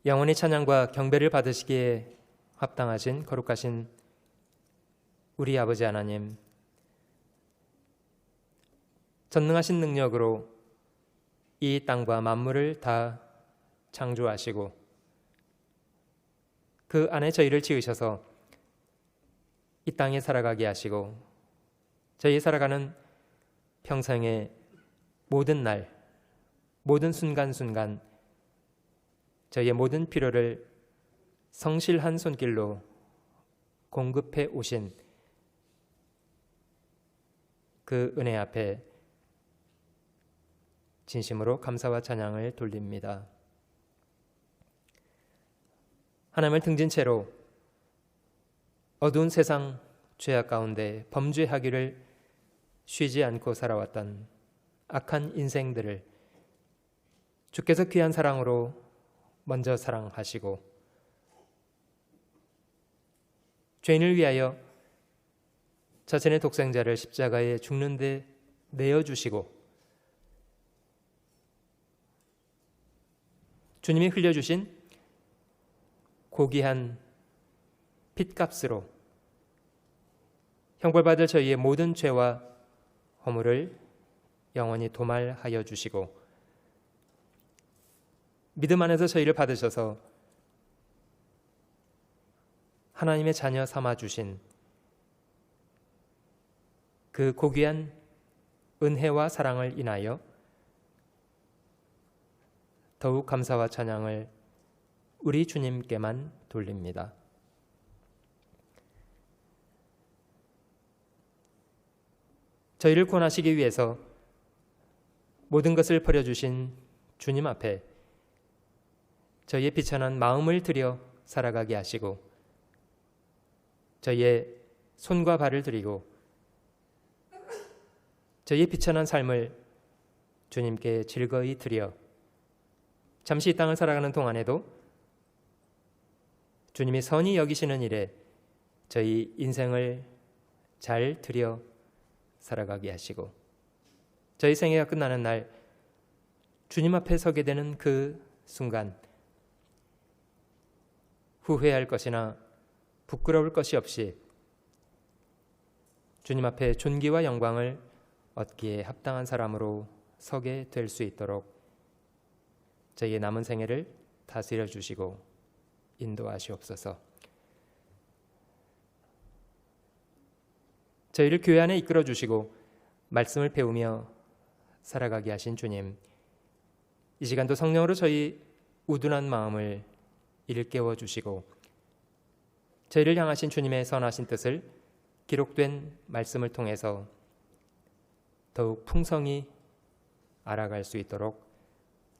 영원히 찬양과 경배를 받으시기에 합당하신 거룩하신 우리 아버지 하나님, 전능하신 능력으로 이 땅과 만물을 다 창조하시고 그 안에 저희를 지으셔서 이 땅에 살아가게 하시고 저희 살아가는 평생의 모든 날, 모든 순간순간 저희의 모든 필요를 성실한 손길로 공급해 오신 그 은혜 앞에 진심으로 감사와 찬양을 돌립니다. 하나님을 등진 채로 어두운 세상 죄악 가운데 범죄하기를 쉬지 않고 살아왔던 악한 인생들을 주께서 귀한 사랑으로 먼저 사랑하시고 죄인을 위하여 자신의 독생자를 십자가에 죽는 데 내어주시고 주님이 흘려주신 고귀한 핏값으로 형벌받을 저희의 모든 죄와 허물을 영원히 도말하여 주시고 믿음 안에서 저희를 받으셔서 하나님의 자녀 삼아 주신 그 고귀한 은혜와 사랑을 인하여 더욱 감사와 찬양을 우리 주님께만 돌립니다. 저희를 구원하시기 위해서 모든 것을 버려주신 주님 앞에 저희의 비천한 마음을 들여 살아가게 하시고 저희의 손과 발을 드리고 저희의 비천한 삶을 주님께 즐거이 드려 잠시 이 땅을 살아가는 동안에도 주님이 선히 여기시는 일에 저희 인생을 잘 들여 살아가게 하시고 저희 생애가 끝나는 날 주님 앞에 서게 되는 그 순간 후회할 것이나 부끄러울 것이 없이 주님 앞에 존귀와 영광을 얻기에 합당한 사람으로 서게 될 수 있도록 저희의 남은 생애를 다스려 주시고 인도하시옵소서. 저희를 교회 안에 이끌어 주시고 말씀을 배우며 살아가게 하신 주님, 이 시간도 성령으로 저희 우둔한 마음을 일깨워 주시고 저희를 향하신 주님의 선하신 뜻을 기록된 말씀을 통해서 더욱 풍성히 알아갈 수 있도록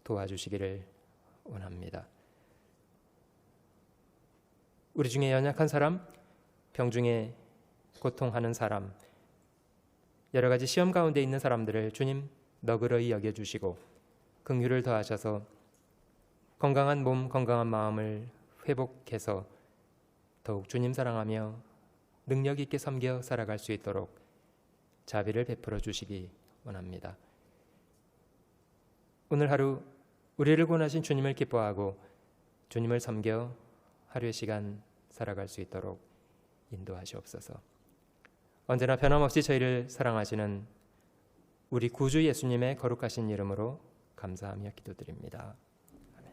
도와주시기를 원합니다. 우리 중에 연약한 사람, 병중에 고통하는 사람, 여러 가지 시험 가운데 있는 사람들을 주님 너그러이 여겨주시고 긍휼을 더하셔서 건강한 몸, 건강한 마음을 회복해서 더욱 주님 사랑하며 능력 있게 섬겨 살아갈 수 있도록 자비를 베풀어 주시기 원합니다. 오늘 하루 우리를 구원하신 주님을 기뻐하고 주님을 섬겨 하루의 시간 살아갈 수 있도록 인도하시옵소서. 언제나 변함없이 저희를 사랑하시는 우리 구주 예수님의 거룩하신 이름으로 감사하며 기도드립니다. 아멘.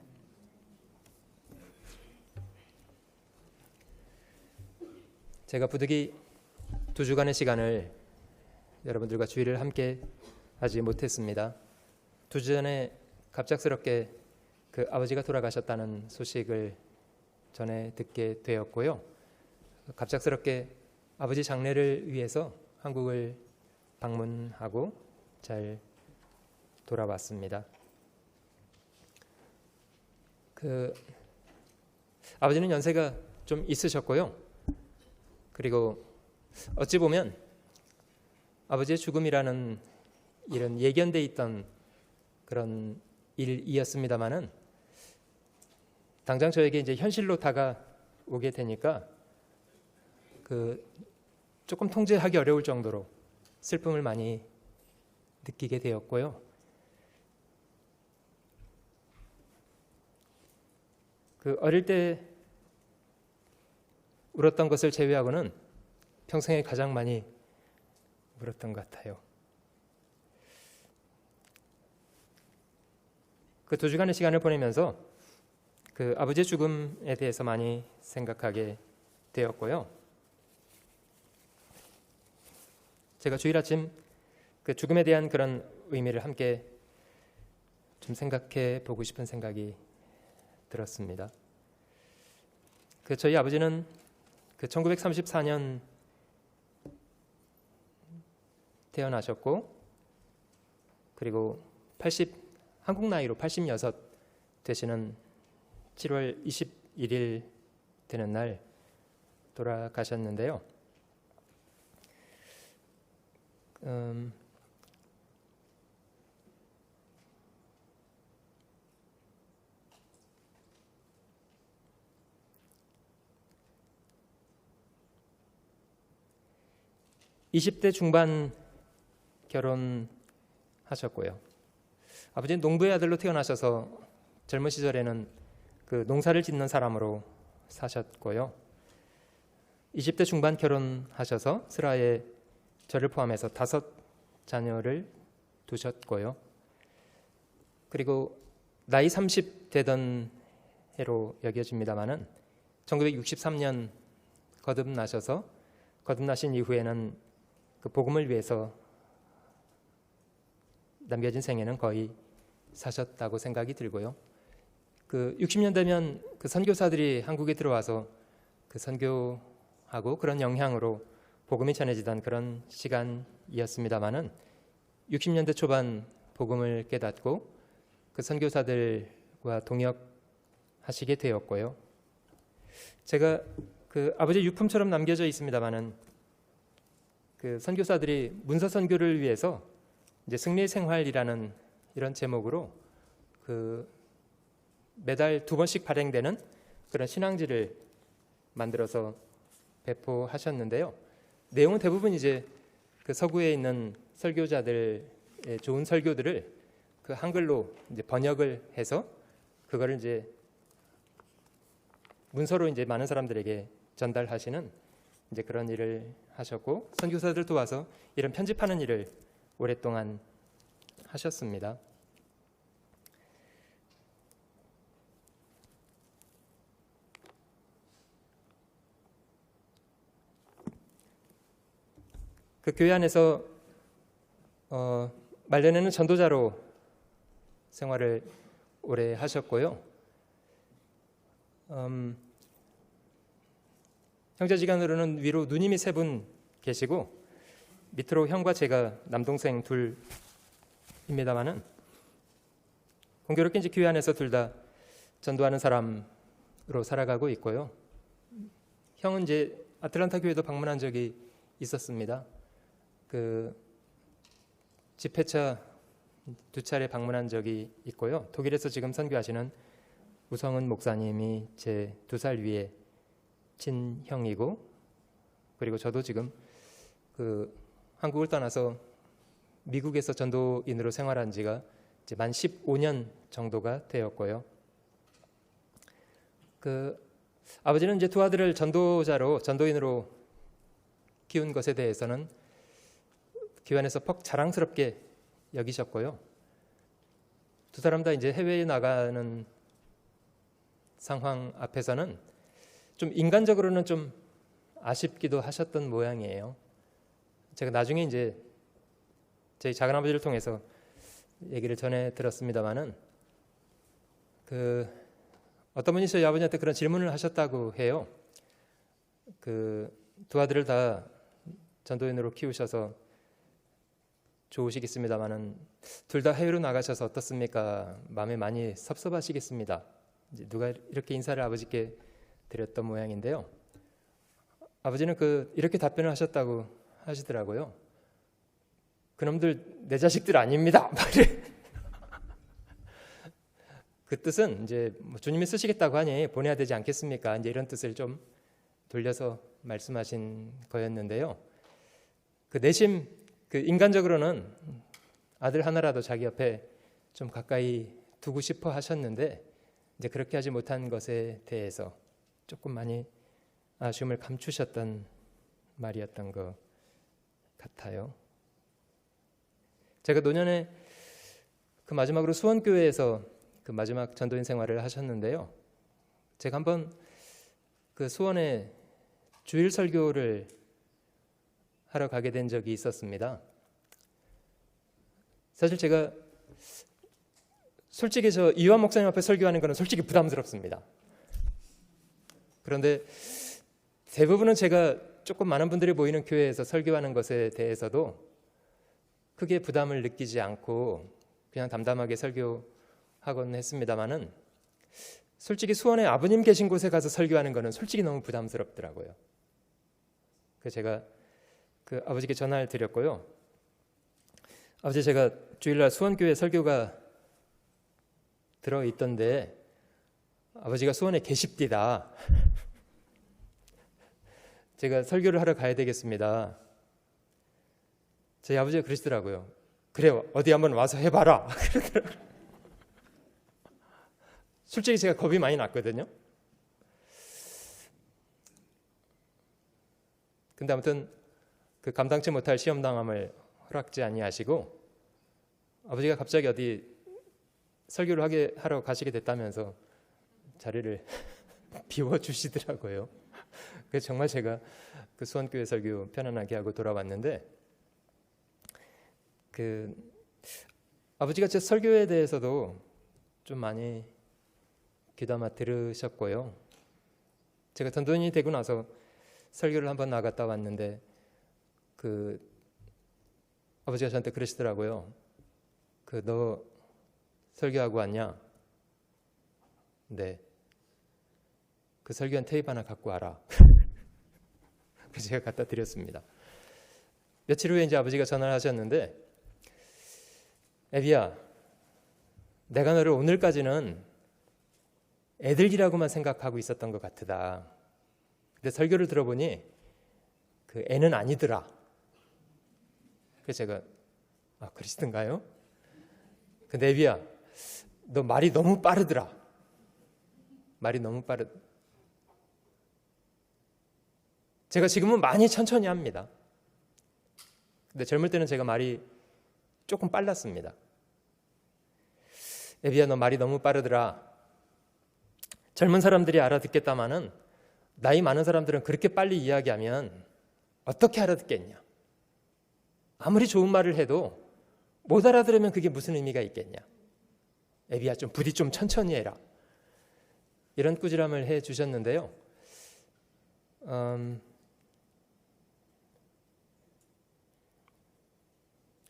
제가 부득이 2주간의 시간을 여러분들과 주일을 함께 하지 못했습니다. 2주 전에 갑작스럽게 그 아버지가 돌아가셨다는 소식을 전해 듣게 되었고요. 갑작스럽게 아버지 장례를 위해서 한국을 방문하고 잘 돌아왔습니다. 아버지는 연세가 좀 있으셨고요. 그리고 어찌 보면 아버지의 죽음이라는 일은 예견돼 있던 그런 일이었습니다만은 당장 저에게 이제 현실로 다가오게 되니까 조금 통제하기 어려울 정도로 슬픔을 많이 느끼게 되었고요. 그 어릴 때 울었던 것을 제외하고는 평생에 가장 많이 울었던 것 같아요. 그 2주간의 시간을 보내면서 그 아버지의 죽음에 대해서 많이 생각하게 되었고요. 제가 주일 아침 그 죽음에 대한 그런 의미를 함께 좀 생각해 보고 싶은 생각이 들었습니다. 그 저희 아버지는 그 1934년 태어나셨고, 그리고 한국 나이로 86 되시는 7월 21일 되는 날 돌아가셨는데요. 20대 중반 결혼하셨고요. 아버지는 농부의 아들로 태어나셔서 젊은 시절에는 그 농사를 짓는 사람으로 사셨고요. 20대 중반 결혼하셔서 슬하에 저를 포함해서 5 자녀를 두셨고요. 그리고 나이 30 되던 해로 여겨집니다마는 1963년 거듭나신 이후에는 그 복음을 위해서 남겨진 생애는 거의 사셨다고 생각이 들고요. 그 60년 되면 그 선교사들이 한국에 들어와서 그 선교하고 그런 영향으로 복음이 전해지던 그런 시간이었습니다마는 60년대 초반 복음을 깨닫고 그 선교사들과 동역하시게 되었고요. 제가 그 아버지 유품처럼 남겨져 있습니다마는 그 선교사들이 문서 선교를 위해서 이제 승리의 생활이라는 이런 제목으로 그 매달 2번씩 발행되는 그런 신앙지를 만들어서 배포하셨는데요. 내용은 대부분 이제 그 서구에 있는 설교자들의 좋은 설교들을 그 한글로 이제 번역을 해서 그거를 이제 문서로 이제 많은 사람들에게 전달하시는 이제 그런 일을 하셨고, 선교사들 도와서 이런 편집하는 일을 오랫동안 하셨습니다. 그 교회 안에서 말년에는 전도자로 생활을 오래 하셨고요. 형제지간으로는 위로 누님이 3분 계시고 밑으로 형과 제가 남동생 2입니다마는 공교롭게 이제 교회 안에서 둘 다 전도하는 사람으로 살아가고 있고요. 형은 이제 아틀란타 교회도 방문한 적이 있었습니다. 그 집회차 2차례 방문한 적이 있고요. 독일에서 지금 선교하시는 우성은 목사님이 제 2살 위에 친형이고, 그리고 저도 지금 그 한국을 떠나서 미국에서 전도인으로 생활한 지가 이제 만 15년 정도가 되었고요. 그 아버지는 이제 2 아들을 전도인으로 키운 것에 대해서는 교회 안에서 퍽 자랑스럽게 여기셨고요. 2 사람 다 이제 해외에 나가는 상황 앞에서는 좀 인간적으로는 좀 아쉽기도 하셨던 모양이에요. 제가 나중에 이제 저희 작은아버지를 통해서 얘기를 전해 들었습니다마는 그 어떤 분이 저희 아버지한테 그런 질문을 하셨다고 해요. 그 2 아들을 다 전도인으로 키우셔서 좋으시겠습니다마는 둘 다 해외로 나가셔서 어떻습니까? 마음에 많이 섭섭하시겠습니다. 이제 누가 이렇게 인사를 아버지께 드렸던 모양인데요. 아버지는 이렇게 답변을 하셨다고 하시더라고요. 그놈들 내 자식들 아닙니다. 그 뜻은 이제 주님이 쓰시겠다고 하니 보내야 되지 않겠습니까? 이제 이런 뜻을 좀 돌려서 말씀하신 거였는데요. 그 내심 그 인간적으로는 아들 하나라도 자기 옆에 좀 가까이 두고 싶어 하셨는데 이제 그렇게 하지 못한 것에 대해서 조금 많이 아쉬움을 감추셨던 말이었던 것 같아요. 제가 노년에 그 마지막으로 수원교회에서 그 마지막 전도인 생활을 하셨는데요. 제가 한번 그 수원에 주일 설교를 하러 가게 된 적이 있었습니다. 사실 제가 솔직히 저 이완 목사님 앞에 설교하는 거는 솔직히 부담스럽습니다. 그런데 대부분은 제가 조금 많은 분들이 모이는 교회에서 설교하는 것에 대해서도 크게 부담을 느끼지 않고 그냥 담담하게 설교하곤 했습니다마는 솔직히 수원에 아버님 계신 곳에 가서 설교하는 거는 솔직히 너무 부담스럽더라고요. 그래서 제가 그 아버지께 전화를 드렸고요. 아버지, 제가 주일날 수원교회 설교가 들어있던데 아버지가 수원에 계십디다. 제가 설교를 하러 가야 되겠습니다. 저희 아버지가 그러시더라고요. 그래요, 어디 한번 와서 해봐라. 솔직히 제가 겁이 많이 났거든요. 근데 아무튼 그 감당치 못할 시험당함을 허락지 아니하시고 아버지가 갑자기 어디 설교를 하러 가시게 됐다면서 자리를 비워주시더라고요. 그래서 정말 제가 그 수원교회 설교 편안하게 하고 돌아왔는데 그 아버지가 제 설교에 대해서도 좀 많이 귀담아 들으셨고요. 제가 전도인이 되고 나서 설교를 한번 나갔다 왔는데 그 아버지가 저한테 그러시더라고요. 그 너 설교하고 왔냐? 네. 그 설교한 테이프 하나 갖고 와라. 그래서 제가 갖다 드렸습니다. 며칠 후에 이제 아버지가 전화를 하셨는데, 애비야, 내가 너를 오늘까지는 애들이라고만 생각하고 있었던 것 같으다. 근데 설교를 들어보니 그 애는 아니더라. 그래서 제가 그러시던가요? 근데 애비야, 너 말이 너무 빠르더라. 말이 너무 제가 지금은 많이 천천히 합니다. 근데 젊을 때는 제가 말이 조금 빨랐습니다. 애비야, 너 말이 너무 빠르더라. 젊은 사람들이 알아듣겠다마는 나이 많은 사람들은 그렇게 빨리 이야기하면 어떻게 알아듣겠냐. 아무리 좋은 말을 해도 못 알아들으면 그게 무슨 의미가 있겠냐. 애비야, 좀 부디 좀 천천히 해라. 이런 꾸지람을 해 주셨는데요.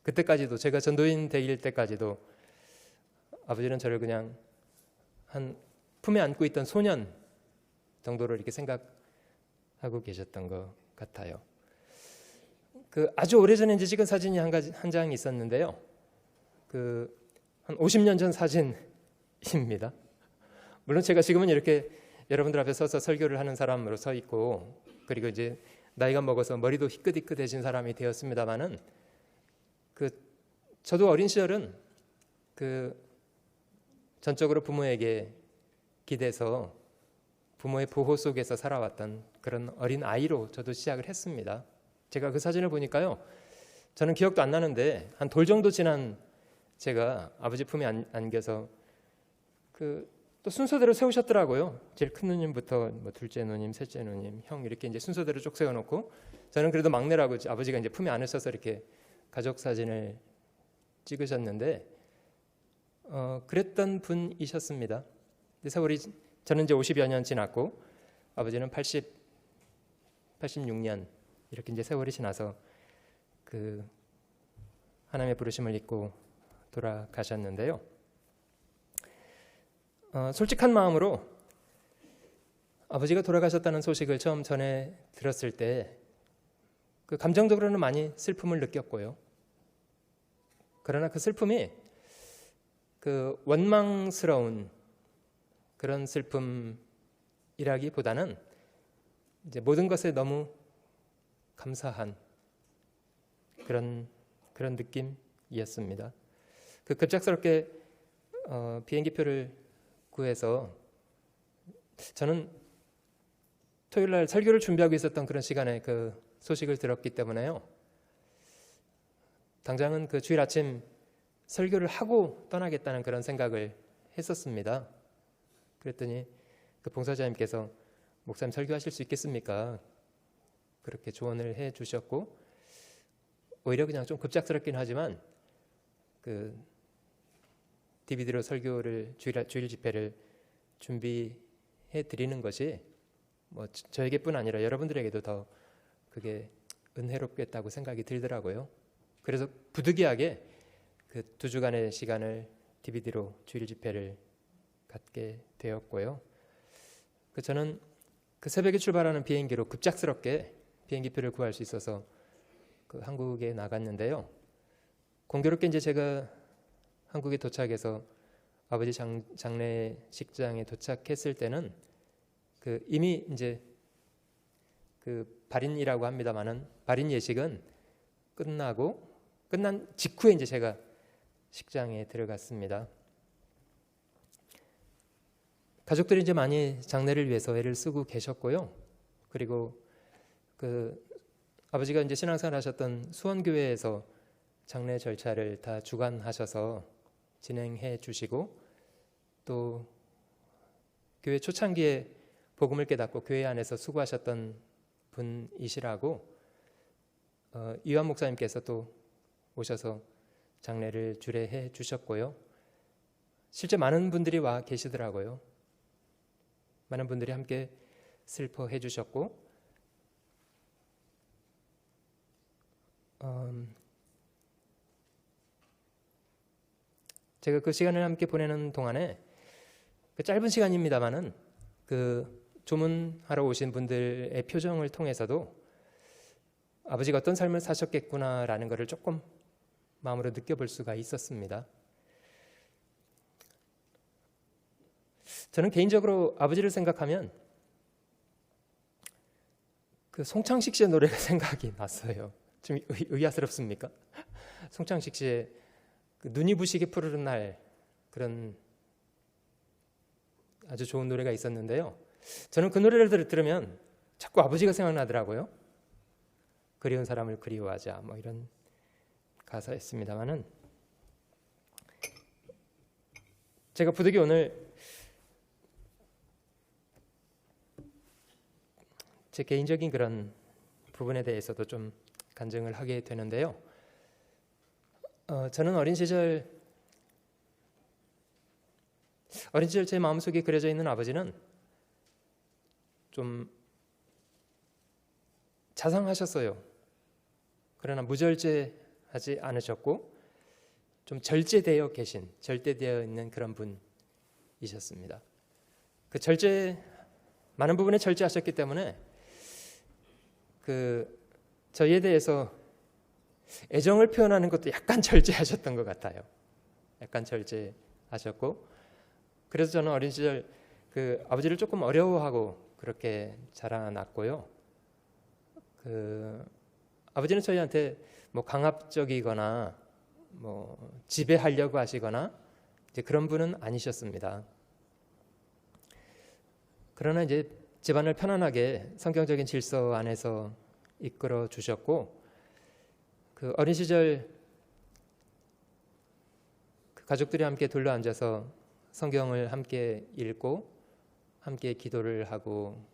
그때까지도, 제가 전도인 되길 때까지도 아버지는 저를 그냥 한 품에 안고 있던 소년 정도로 이렇게 생각하고 계셨던 것 같아요. 그 아주 오래전에 이제 찍은 사진이 한 장 있었는데요. 그 한 50년 전 사진입니다. 물론 제가 지금은 이렇게 여러분들 앞에 서서 설교를 하는 사람으로 서 있고, 그리고 이제 나이가 먹어서 머리도 희끗희끗해진 사람이 되었습니다만은 저도 어린 시절은 그 전적으로 부모에게 기대서 부모의 보호 속에서 살아왔던 그런 어린 아이로 저도 시작을 했습니다. 제가 그 사진을 보니까요, 저는 기억도 안 나는데 한 돌 정도 지난 제가 아버지 품에 안겨서 또 순서대로 세우셨더라고요. 제일 큰 누님부터 뭐 둘째 누님, 셋째 누님, 형 이렇게 이제 순서대로 쭉 세워놓고, 저는 그래도 막내라고 아버지가 이제 품에 안으셔서 이렇게 가족 사진을 찍으셨는데 그랬던 분이셨습니다. 세월이, 저는 이제 50여 년 지났고 아버지는 86년 이렇게 이제 세월이 지나서 그 하나님의 부르심을 잊고 돌아가셨는데요. 솔직한 마음으로 아버지가 돌아가셨다는 소식을 처음 전해 들었을 때 그 감정적으로는 많이 슬픔을 느꼈고요. 그러나 그 슬픔이 그 원망스러운 그런 슬픔이라기보다는 이제 모든 것에 너무 감사한 그런 느낌이었습니다. 그 급작스럽게 비행기표를 구해서 저는 토요일 날 설교를 준비하고 있었던 그런 시간에 그 소식을 들었기 때문에요. 당장은 그 주일 아침 설교를 하고 떠나겠다는 그런 생각을 했었습니다. 그랬더니 그 봉사자님께서 목사님 설교하실 수 있겠습니까? 그렇게 조언을 해 주셨고, 오히려 그냥 좀 급작스럽긴 하지만 그 DVD로 설교를 주일 집회를 준비해 드리는 것이 뭐 저에게뿐 아니라 여러분들에게도 더 그게 은혜롭겠다고 생각이 들더라고요. 그래서 부득이하게 그 2주간의 시간을 DVD로 주일 집회를 갖게 되었고요. 저는 그 새벽에 출발하는 비행기로 급작스럽게 비행기표를 구할 수 있어서 그 한국에 나갔는데요. 공교롭게 이제 제가 한국에 도착해서 아버지 장례식장에 도착했을 때는 그 이미 이제 그 발인이라고 합니다만은 발인 예식은 끝난 직후에 이제 제가 식장에 들어갔습니다. 가족들이 이제 많이 장례를 위해서 애를 쓰고 계셨고요. 그리고 그 아버지가 이제 신앙생활 하셨던 수원교회에서 장례 절차를 다 주관하셔서 진행해 주시고, 또 교회 초창기에 복음을 깨닫고 교회 안에서 수고하셨던 분이시라고 이완 목사님께서 또 오셔서 장례를 주례해 주셨고요. 실제 많은 분들이 와 계시더라고요. 많은 분들이 함께 슬퍼해 주셨고, 제가 그 시간을 함께 보내는 동안에 그 짧은 시간입니다만은 그 조문하러 오신 분들의 표정을 통해서도 아버지가 어떤 삶을 사셨겠구나라는 것을 조금 마음으로 느껴볼 수가 있었습니다. 저는 개인적으로 아버지를 생각하면 그 송창식 씨의 노래가 생각이 났어요. 좀 의아스럽습니까? 송창식 씨의 그 눈이 부시게 푸르른 날, 그런 아주 좋은 노래가 있었는데요. 저는 그 노래를 들으면 자꾸 아버지가 생각나더라고요. 그리운 사람을 그리워하자, 뭐 이런 가사였습니다만은, 제가 부득이 오늘 제 개인적인 그런 부분에 대해서도 좀 간증을 하게 되는데요. 저는 어린 시절 제 마음속에 그려져 있는 아버지는 좀 자상하셨어요. 그러나 무절제하지 않으셨고 좀 절제되어 있는 그런 분이셨습니다. 그 많은 부분에 절제하셨기 때문에 그 저희에 대해서 애정을 표현하는 것도 약간 절제하셨던 것 같아요. 약간 절제하셨고, 그래서 저는 어린 시절 그 아버지를 조금 어려워하고 그렇게 자라났고요. 그 아버지는 저희한테 뭐 강압적이거나 뭐 지배하려고 하시거나 이제 그런 분은 아니셨습니다. 그러나 이제 집안을 편안하게 성경적인 질서 안에서 이끌어 주셨고, 그 어린 시절 그 가족들이 함께 둘러앉아서 성경을 함께 읽고 함께 기도를 하고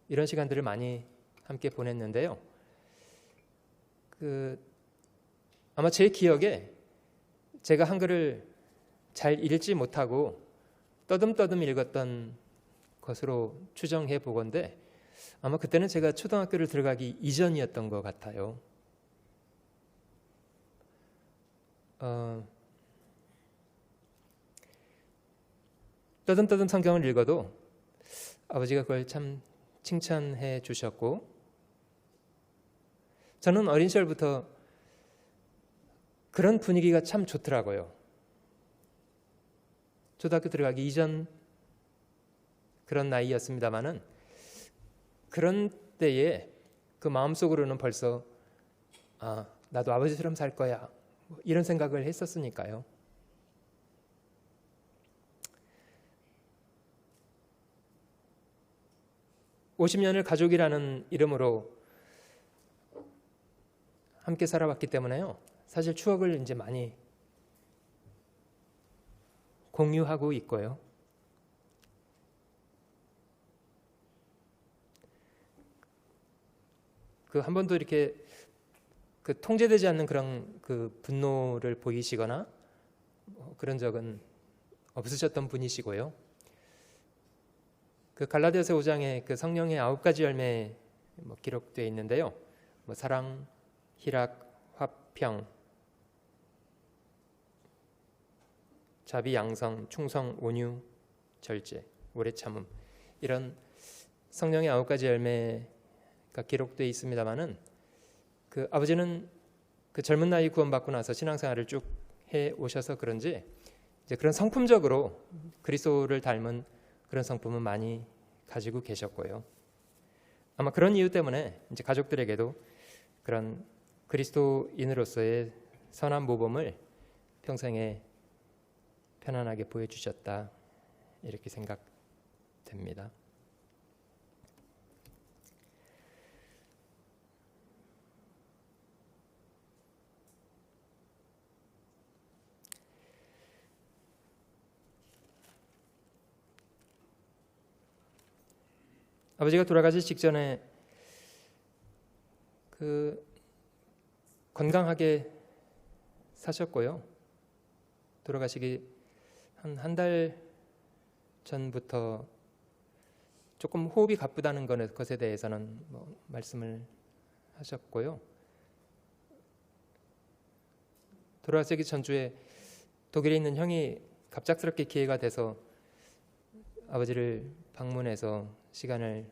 이런 시간들을 많이 함께 보냈는데요. 아마 제 기억에 제가 한글을 잘 읽지 못하고 떠듬떠듬 읽었던 것으로 추정해 보건대 아마 그때는 제가 초등학교를 들어가기 이전이었던 것 같아요. 떠듬떠듬 성경을 읽어도 아버지가 그걸 참 칭찬해 주셨고, 저는 어린 시절부터 그런 분위기가 참 좋더라고요. 초등학교 들어가기 이전 그런 나이였습니다마는 그런 때에 그 마음속으로는 벌써 나도 아버지처럼 살 거야, 이런 생각을 했었으니까요. 50년을 가족이라는 이름으로 함께 살아왔기 때문에요. 사실 추억을 이제 많이 공유하고 있고요. 그 한 번도 이렇게 그 통제되지 않는 그런 그 분노를 보이시거나 그런 적은 없으셨던 분이시고요. 그 갈라디아서 5장에 그 성령의 9가지 열매 기록되어 있는데요. 사랑, 희락, 화평, 자비, 양성, 충성, 온유, 절제, 오래 참음, 이런 성령의 9가지 열매가 기록되어 있습니다만은 그 아버지는 그 젊은 나이 구원받고 나서 신앙생활을 쭉 해 오셔서 그런지 이제 그런 성품적으로 그리스도를 닮은 그런 성품은 많이 가지고 계셨고요. 아마 그런 이유 때문에 이제 가족들에게도 그런 그리스도인으로서의 선한 모범을 평생에 편안하게 보여주셨다, 이렇게 생각됩니다. 아버지가 돌아가시 직전에 그 건강하게 사셨고요. 돌아가시기 한 달 전부터 조금 호흡이 가쁘다는 것에 대해서는 말씀을 하셨고요. 돌아가시기 전주에 독일에 있는 형이 갑작스럽게 기회가 돼서 아버지를 방문해서 시간을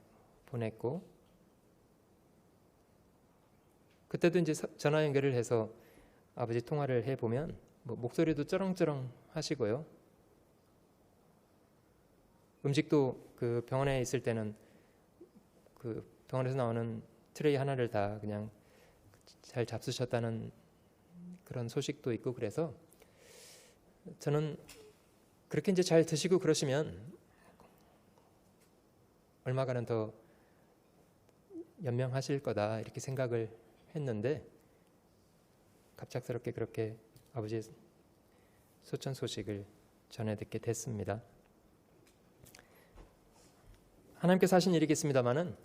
보냈고, 그때도 이제 전화 연결을 해서 아버지 통화를 해보면 목소리도 쩌렁쩌렁 하시고요. 음식도 그 병원에 있을 때는 그 병원에서 나오는 트레이 하나를 다 그냥 잘 잡수셨다는 그런 소식도 있고, 그래서 저는 그렇게 이제 잘 드시고 그러시면 얼마간은 더 연명하실 거다, 이렇게 생각을 했는데 갑작스럽게 그렇게 아버지의 소천 소식을 전해 듣게 됐습니다. 하나님께서 하신 일이겠습니다마는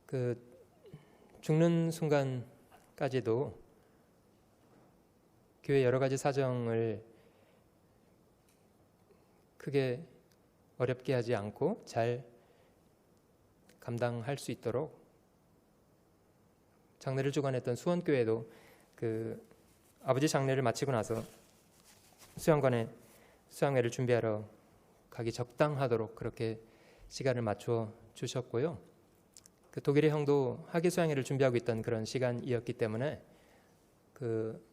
그 죽는 순간까지도 교회 여러 가지 사정을 크게 어렵게 하지 않고 잘 감당할 수 있도록 장례를 주관했던 수원교회도 그 아버지 장례를 마치고 나서 수양관에 수양회를 준비하러 가기 적당하도록 그렇게 시간을 맞춰 주셨고요. 그 독일의 형도 하계 수양회를 준비하고 있던 그런 시간이었기 때문에 그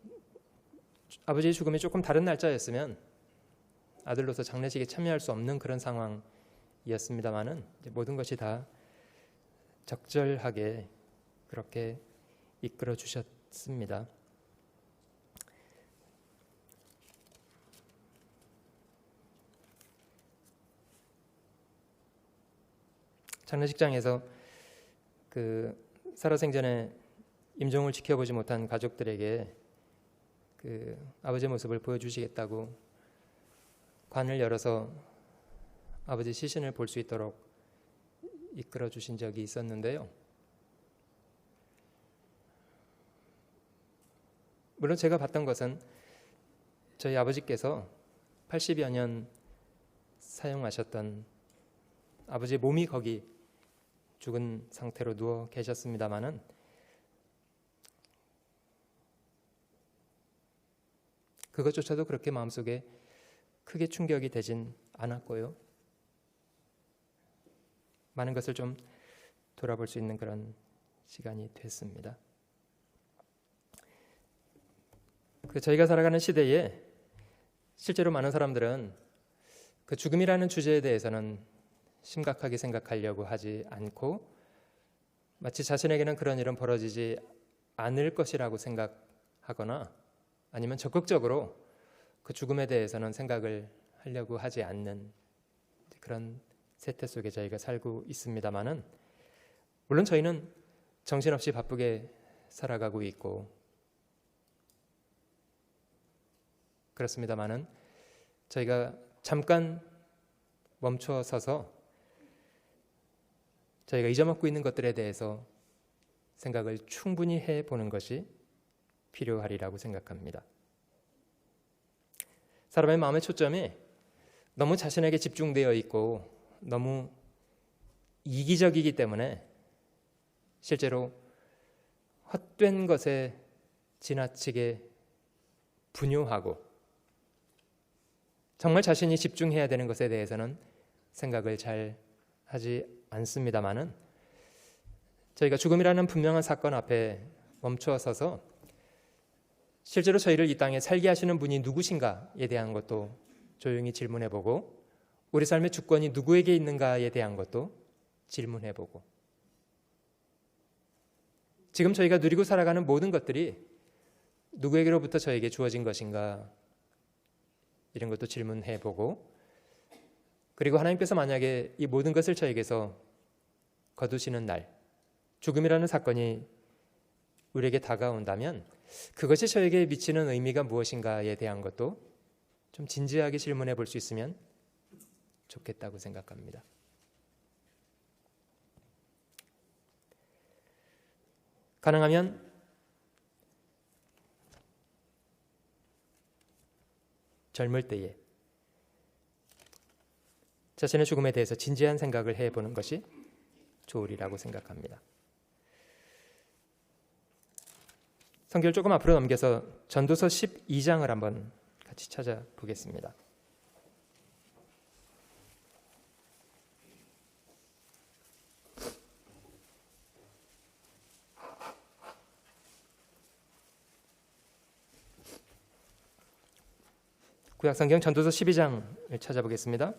아버지의 죽음이 조금 다른 날짜였으면 아들로서 장례식에 참여할 수 없는 그런 상황이었습니다만은 모든 것이 다 적절하게 그렇게 이끌어 주셨습니다. 장례식장에서 그 살아생전에 임종을 지켜보지 못한 가족들에게 그 아버지의 모습을 보여주시겠다고 관을 열어서 아버지 시신을 볼 수 있도록 이끌어 주신 적이 있었는데요. 물론 제가 봤던 것은 저희 아버지께서 80여 년 사용하셨던 아버지의 몸이 거기 죽은 상태로 누워 계셨습니다마는 그것조차도 그렇게 마음속에 크게 충격이 되진 않았고요. 많은 것을 좀 돌아볼 수 있는 그런 시간이 됐습니다. 저희가 살아가는 시대에 실제로 많은 사람들은 그 죽음이라는 주제에 대해서는 심각하게 생각하려고 하지 않고 마치 자신에게는 그런 일은 벌어지지 않을 것이라고 생각하거나 아니면 적극적으로 그 죽음에 대해서는 생각을 하려고 하지 않는 그런 세태 속에 저희가 살고 있습니다마는 물론 저희는 정신없이 바쁘게 살아가고 있고 그렇습니다마는 저희가 잠깐 멈춰 서서 저희가 잊어먹고 있는 것들에 대해서 생각을 충분히 해보는 것이 필요하리라고 생각합니다. 사람의 마음의 초점이 너무 자신에게 집중되어 있고 너무 이기적이기 때문에 실제로 헛된 것에 지나치게 분요하고 정말 자신이 집중해야 되는 것에 대해서는 생각을 잘 하지 않습니다마는 저희가 죽음이라는 분명한 사건 앞에 멈춰 서서 실제로 저희를 이 땅에 살게 하시는 분이 누구신가에 대한 것도 조용히 질문해보고 우리 삶의 주권이 누구에게 있는가에 대한 것도 질문해보고 지금 저희가 누리고 살아가는 모든 것들이 누구에게로부터 저에게 주어진 것인가 이런 것도 질문해보고 그리고 하나님께서 만약에 이 모든 것을 저에게서 거두시는 날 죽음이라는 사건이 우리에게 다가온다면 그것이 저에게 미치는 의미가 무엇인가에 대한 것도 좀 진지하게 질문해 볼 수 있으면 좋겠다고 생각합니다. 가능하면 젊을 때에 자신의 죽음에 대해서 진지한 생각을 해보는 것이 좋으리라고 생각합니다. 성경을 조금 앞으로 넘겨서 전도서 12장을 한번 같이 찾아보겠습니다. 구약성경 전도서 12장을 찾아보겠습니다.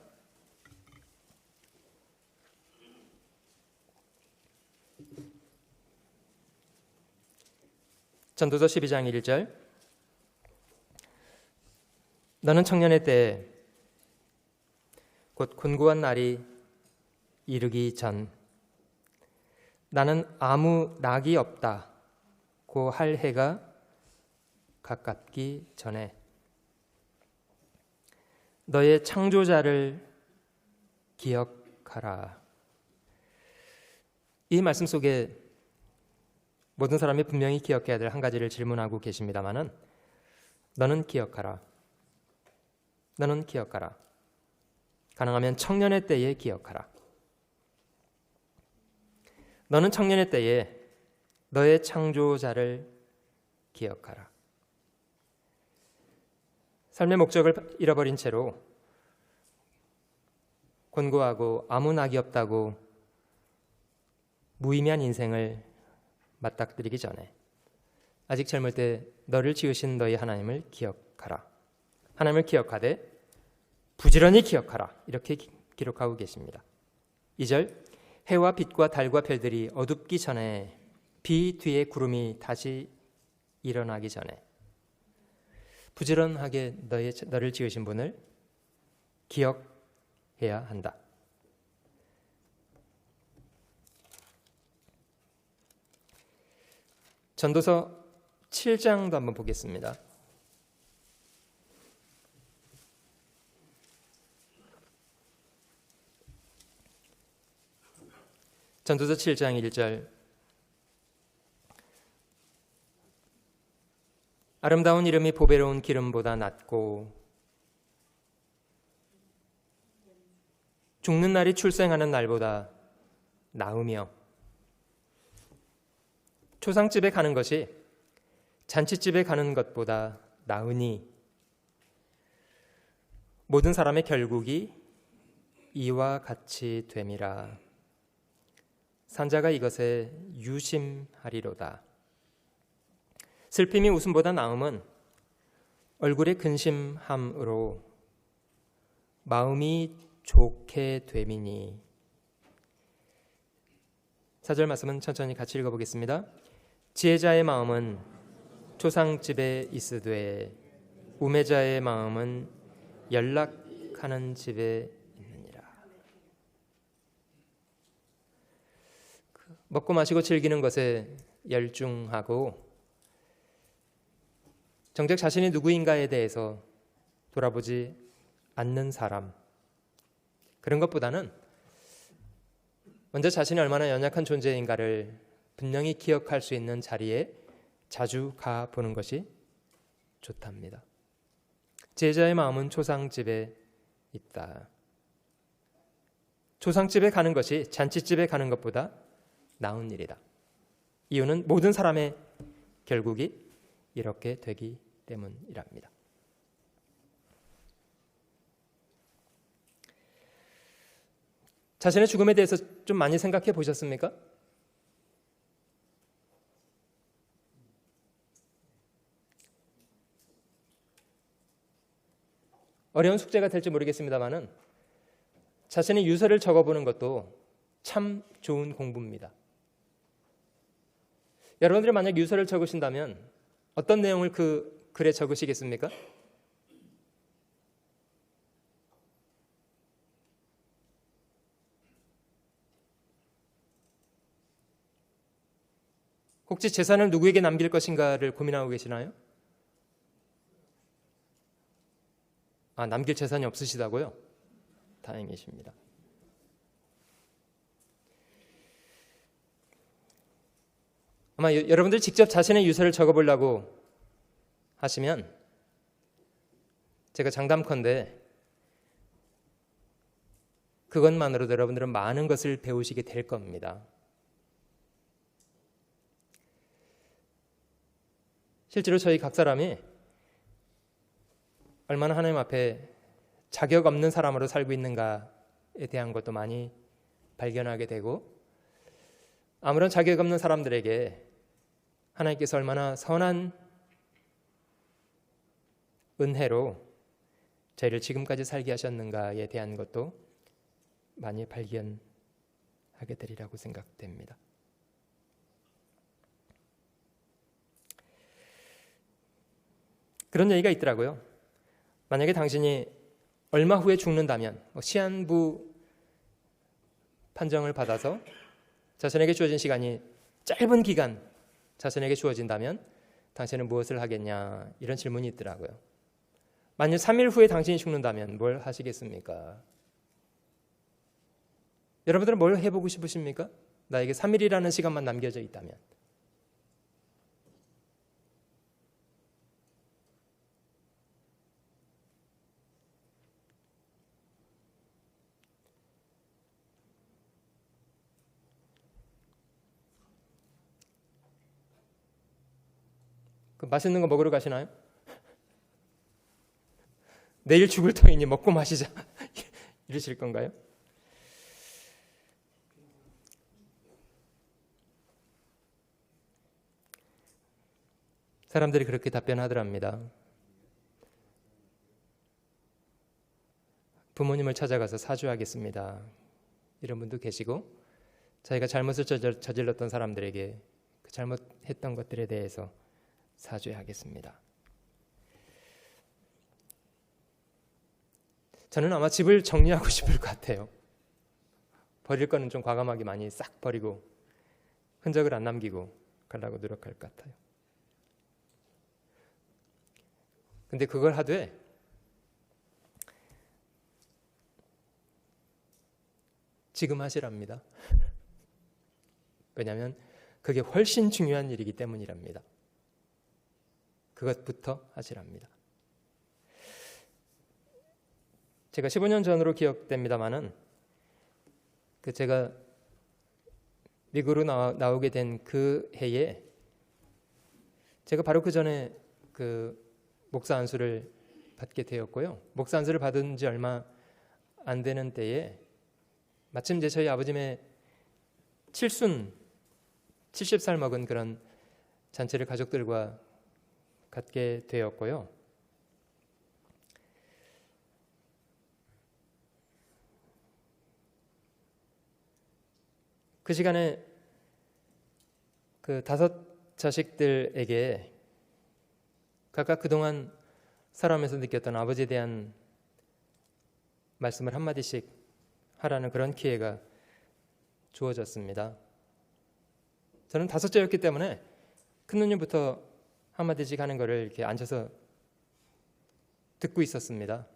전도서 12장 1절 너는 청년의 때에 곧 곤고한 날이 이르기 전 나는 아무 낙이 없다고 할 해가 가깝기 전에 너의 창조자를 기억하라. 이 말씀 속에 모든 사람이 분명히 기억해야 될 한 가지를 질문하고 계십니다마는 너는 기억하라. 너는 기억하라. 가능하면 청년의 때에 기억하라. 너는 청년의 때에 너의 창조자를 기억하라. 삶의 목적을 잃어버린 채로 곤고하고 아무 낙이 없다고 무의미한 인생을 맞닥뜨리기 전에 아직 젊을 때 너를 지으신 너희 하나님을 기억하라. 하나님을 기억하되 부지런히 기억하라. 이렇게 기록하고 계십니다. 2절 해와 빛과 달과 별들이 어둡기 전에 비 뒤에 구름이 다시 일어나기 전에 부지런하게 너를 지으신 분을 기억해야 한다. 전도서 7장도 한번 보겠습니다. 전도서 7장 1절 아름다운 이름이 보배로운 기름보다 낫고 죽는 날이 출생하는 날보다 나으며 초상집에 가는 것이 잔치집에 가는 것보다 나으니 모든 사람의 결국이 이와 같이 됨이라. 산자가 이것에 유심하리로다. 슬픔이 웃음보다 나음은 얼굴의 근심함으로 마음이 좋게 됨이니. 4절 말씀은 천천히 같이 읽어보겠습니다. 지혜자의 마음은 초상집에 있으되 우매자의 마음은 연락하는 집에 있느니라. 먹고 마시고 즐기는 것에 열중하고 정작 자신이 누구인가에 대해서 돌아보지 않는 사람, 그런 것보다는 먼저 자신이 얼마나 연약한 존재인가를 분명히 기억할 수 있는 자리에 자주 가보는 것이 좋답니다. 제자의 마음은 초상집에 있다. 초상집에 가는 것이 잔치집에 가는 것보다 나은 일이다. 이유는 모든 사람의 결국이 이렇게 되기 때문이랍니다. 자신의 죽음에 대해서 좀 많이 생각해 보셨습니까? 어려운 숙제가 될지 모르겠습니다만은 자신의 유서를 적어보는 것도 참 좋은 공부입니다. 여러분들이 만약 유서를 적으신다면 어떤 내용을 그 글에 적으시겠습니까? 혹시 재산을 누구에게 남길 것인가를 고민하고 계시나요? 남길 재산이 없으시다고요? 다행이십니다. 아마 여러분들 직접 자신의 유서를 적어보려고 하시면 제가 장담컨대 그것만으로도 여러분들은 많은 것을 배우시게 될 겁니다. 실제로 저희 각 사람이 얼마나 하나님 앞에 자격 없는 사람으로 살고 있는가에 대한 것도 많이 발견하게 되고, 아무런 자격 없는 사람들에게 하나님께서 얼마나 선한 은혜로 저희를 지금까지 살게 하셨는가에 대한 것도 많이 발견하게 되리라고 생각됩니다. 그런 얘기가 있더라고요. 만약에 당신이 얼마 후에 죽는다면, 시한부 판정을 받아서 자신에게 주어진 시간이 짧은 기간 자신에게 주어진다면 당신은 무엇을 하겠냐, 이런 질문이 있더라고요. 만약 3일 후에 당신이 죽는다면 뭘 하시겠습니까? 여러분들은 뭘 해보고 싶으십니까? 나에게 3일이라는 시간만 남겨져 있다면. 맛있는 거 먹으러 가시나요? 내일 죽을 터이니 먹고 마시자 이러실 건가요? 사람들이 그렇게 답변하더랍니다. 부모님을 찾아가서 사죄하겠습니다. 이런 분도 계시고, 자기가 잘못을 저질렀던 사람들에게 그 잘못했던 것들에 대해서 사죄하겠습니다. 저는 아마 집을 정리하고 싶을 것 같아요. 버릴 거는 좀 과감하게 많이 싹 버리고 흔적을 안 남기고 가려고 노력할 것 같아요. 근데 그걸 하되 지금 하시랍니다. 왜냐하면 그게 훨씬 중요한 일이기 때문이랍니다. 그것부터 하시랍니다. 제가 15년 전으로 기억됩니다마는 제가 미국으로 나오게 된 그 해에 제가 바로 그 전에 목사 안수를 받게 되었고요. 목사 안수를 받은 지 얼마 안 되는 때에 마침 저희 아버님의 칠순 70살 먹은 그런 잔치를 가족들과 갖게 되었고요. 그 시간에 그 5 자식들에게 각각 그동안 살아오면서 느꼈던 아버지에 대한 말씀을 한마디씩 하라는 그런 기회가 주어졌습니다. 저는 다섯째였기 때문에 큰 누님부터 한마디씩 하는 거를 이렇게 앉아서 듣고 있었습니다.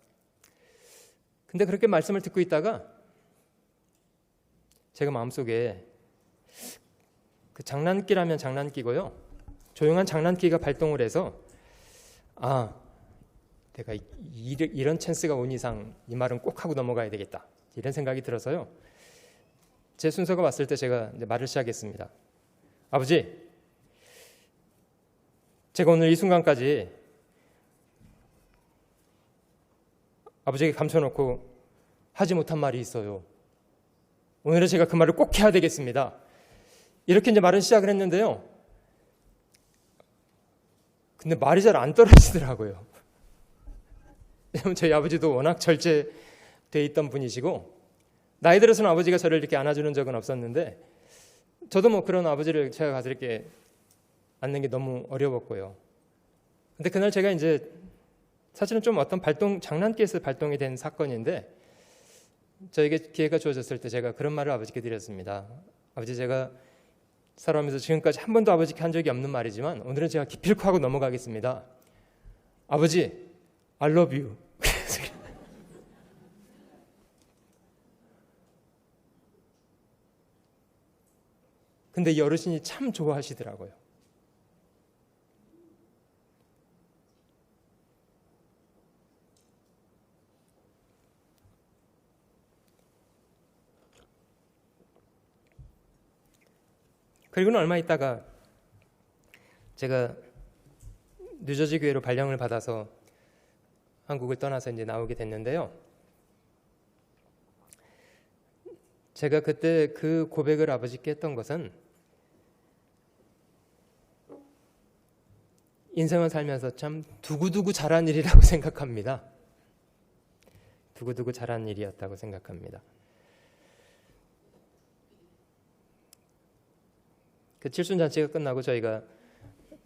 근데 그렇게 말씀을 듣고 있다가 제가 마음속에 그 장난기라면 장난기고요, 조용한 장난기가 발동을 해서 내가 이런 찬스가 온 이상 이 말은 꼭 하고 넘어가야 되겠다, 이런 생각이 들어서요, 제 순서가 왔을 때 제가 이제 말을 시작했습니다. 아버지, 제가 오늘 이 순간까지 아버지에게 감춰놓고 하지 못한 말이 있어요. 오늘은 제가 그 말을 꼭 해야 되겠습니다. 이렇게 이제 말을 시작을 했는데요, 근데 말이 잘 안 떨어지더라고요. 저희 아버지도 워낙 절제돼 있던 분이시고, 나이 들어서는 아버지가 저를 이렇게 안아주는 적은 없었는데, 저도 뭐 그런 아버지를 제가 가서 이렇게 안는 게 너무 어려웠고요. 근데 그날 제가 이제 사실은 좀 어떤 장난기에서 발동이 된 사건인데, 저에게 기회가 주어졌을 때 제가 그런 말을 아버지께 드렸습니다. 아버지, 제가 살아오면서 지금까지 한 번도 아버지께 한 적이 없는 말이지만 오늘은 제가 기필코 하고 넘어가겠습니다. 아버지, I love you. 근데 이 어르신이 참 좋아하시더라고요. 그리고는 얼마 있다가 제가 뉴저지 교회로 발령을 받아서 한국을 떠나서 이제 나오게 됐는데요, 제가 그때 그 고백을 아버지께 했던 것은 인생을 살면서 참 두고두고 잘한 일이라고 생각합니다. 두고두고 잘한 일이었다고 생각합니다. 그 칠순잔치가 끝나고 저희가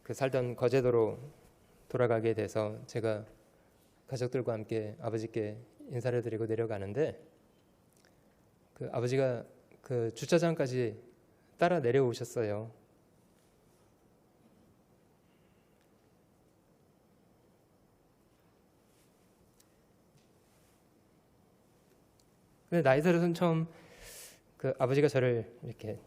그 살던 거제도로 돌아가게 돼서 제가 가족들과 함께 아버지께 인사를 드리고 내려가는데, 그 아버지가 그 주차장까지 따라 내려오셨어요. 근데 나이 들어서는 처음 그 아버지가 저를 이렇게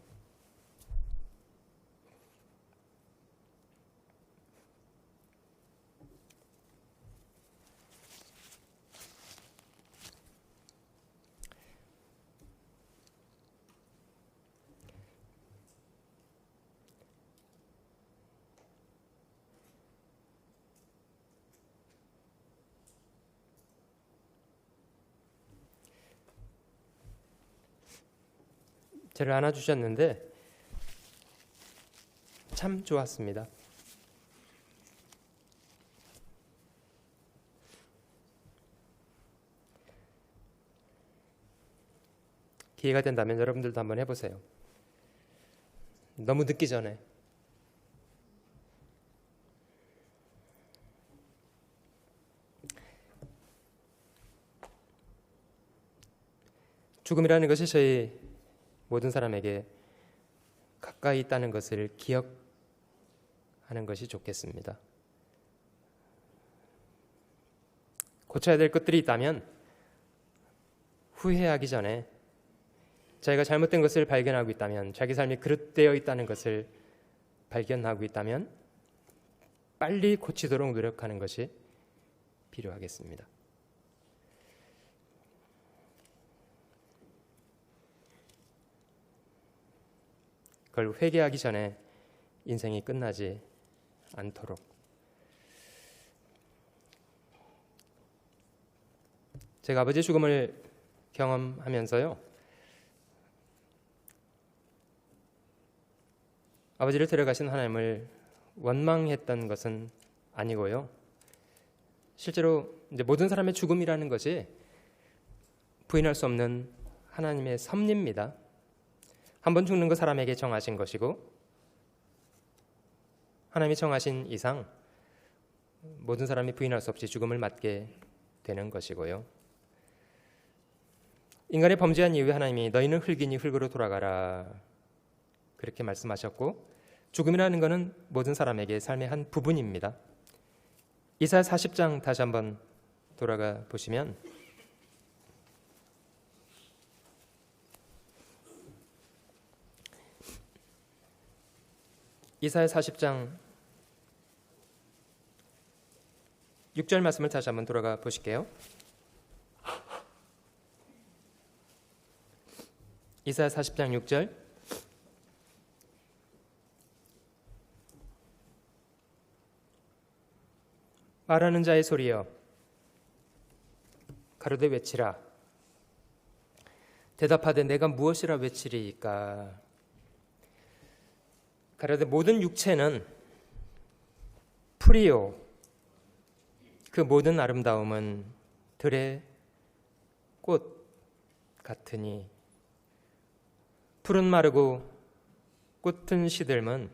저를 안아주셨는데 참 좋았습니다. 기회가 된다면 여러분들도 한번 해보세요. 너무 늦기 전에. 죽음이라는 것이 저희 모든 사람에게 가까이 있다는 것을 기억하는 것이 좋겠습니다. 고쳐야 될 것들이 있다면 후회하기 전에, 자기가 잘못된 것을 발견하고 있다면, 자기 삶이 그릇되어 있다는 것을 발견하고 있다면 빨리 고치도록 노력하는 것이 필요하겠습니다. 그걸 회개하기 전에 인생이 끝나지 않도록. 제가 아버지의 죽음을 경험하면서요, 아버지를 데려가신 하나님을 원망했던 것은 아니고요, 실제로 이제 모든 사람의 죽음이라는 것이 부인할 수 없는 하나님의 섭리입니다. 한 번 죽는 거 사람에게 정하신 것이고, 하나님이 정하신 이상 모든 사람이 부인할 수 없이 죽음을 맞게 되는 것이고요, 인간의 범죄한 이후에 하나님이 너희는 흙이니 흙으로 돌아가라 그렇게 말씀하셨고, 죽음이라는 것은 모든 사람에게 삶의 한 부분입니다. 이사야 40장 다시 한번 돌아가 보시면 이사야 40장 6절 말씀을 다시 한번 돌아가 보실게요. 이사야 40장 6절. 말하는 자의 소리여 가로되 외치라. 대답하되 내가 무엇이라 외치리이까. 가로되 모든 육체는 풀이요 그 모든 아름다움은 들의 꽃 같으니 풀은 마르고 꽃은 시들면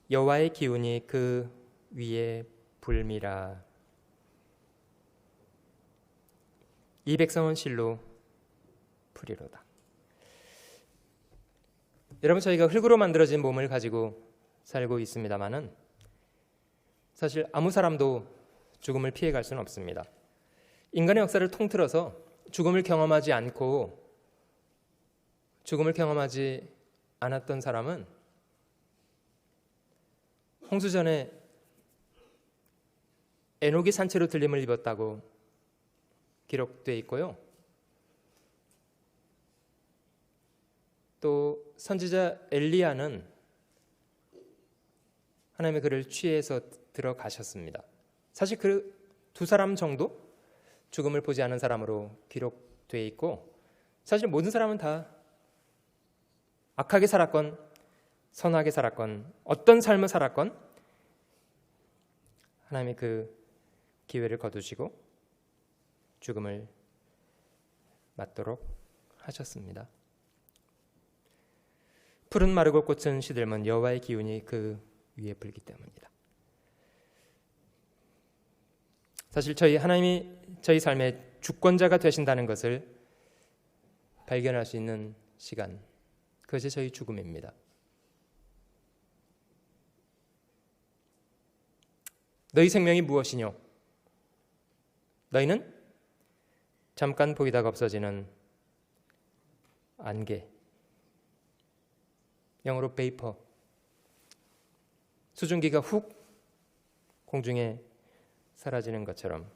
여호와의 기운이 그 위에 불미라. 이 백성은 실로 풀이로다. 여러분, 저희가 흙으로 만들어진 몸을 가지고 살고 있습니다마는 사실 아무 사람도 죽음을 피해갈 수는 없습니다. 인간의 역사를 통틀어서 죽음을 경험하지 않고 죽음을 경험하지 않았던 사람은 홍수전에 에녹이 산채로 들림을 입었다고 기록되어 있고요. 또 선지자 엘리야는 하나님의 그를 취해서 들어가셨습니다. 사실 그 두 사람 정도 죽음을 보지 않은 사람으로 기록되어 있고, 사실 모든 사람은 다 악하게 살았건 선하게 살았건 어떤 삶을 살았건 하나님이 그 기회를 거두시고 죽음을 맞도록 하셨습니다. 풀은 마르고 꽃은 시들면 여호와의 기운이 그 위에 불기 때문이다. 사실 하나님이 저희 삶의 주권자가 되신다는 것을 발견할 수 있는 시간, 그것이 저희 죽음입니다. 너희 생명이 무엇이뇨? 너희는 잠깐 보이다가 없어지는 안개, 영어로 베이퍼, 수증기가 훅 공중에 사라지는 것처럼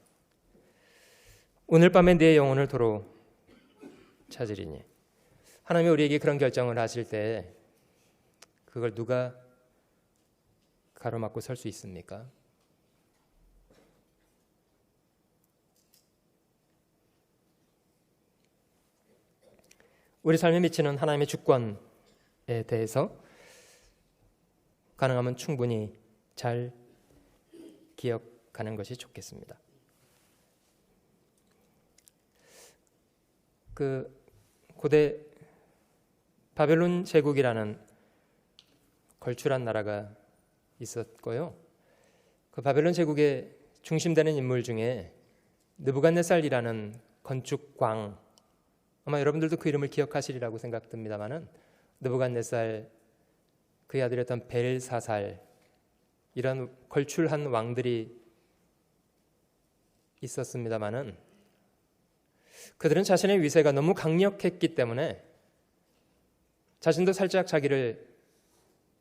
오늘 밤에 내 영혼을 도로 찾으리니. 하나님이 우리에게 그런 결정을 하실 때 그걸 누가 가로막고 설 수 있습니까? 우리 삶에 미치는 하나님의 주권에 대해서 가능하면 충분히 잘 기억하는 것이 좋겠습니다. 그 고대 바벨론 제국이라는 걸출한 나라가 있었고요. 그 바벨론 제국의 중심되는 인물 중에 느부갓네살이라는 건축광, 아마 여러분들도 그 이름을 기억하시리라고 생각됩니다마는 느부갓네살, 그의 아들이었던 벨사살, 이런 걸출한 왕들이 있었습니다마는 그들은 자신의 위세가 너무 강력했기 때문에 자신도 살짝 자기를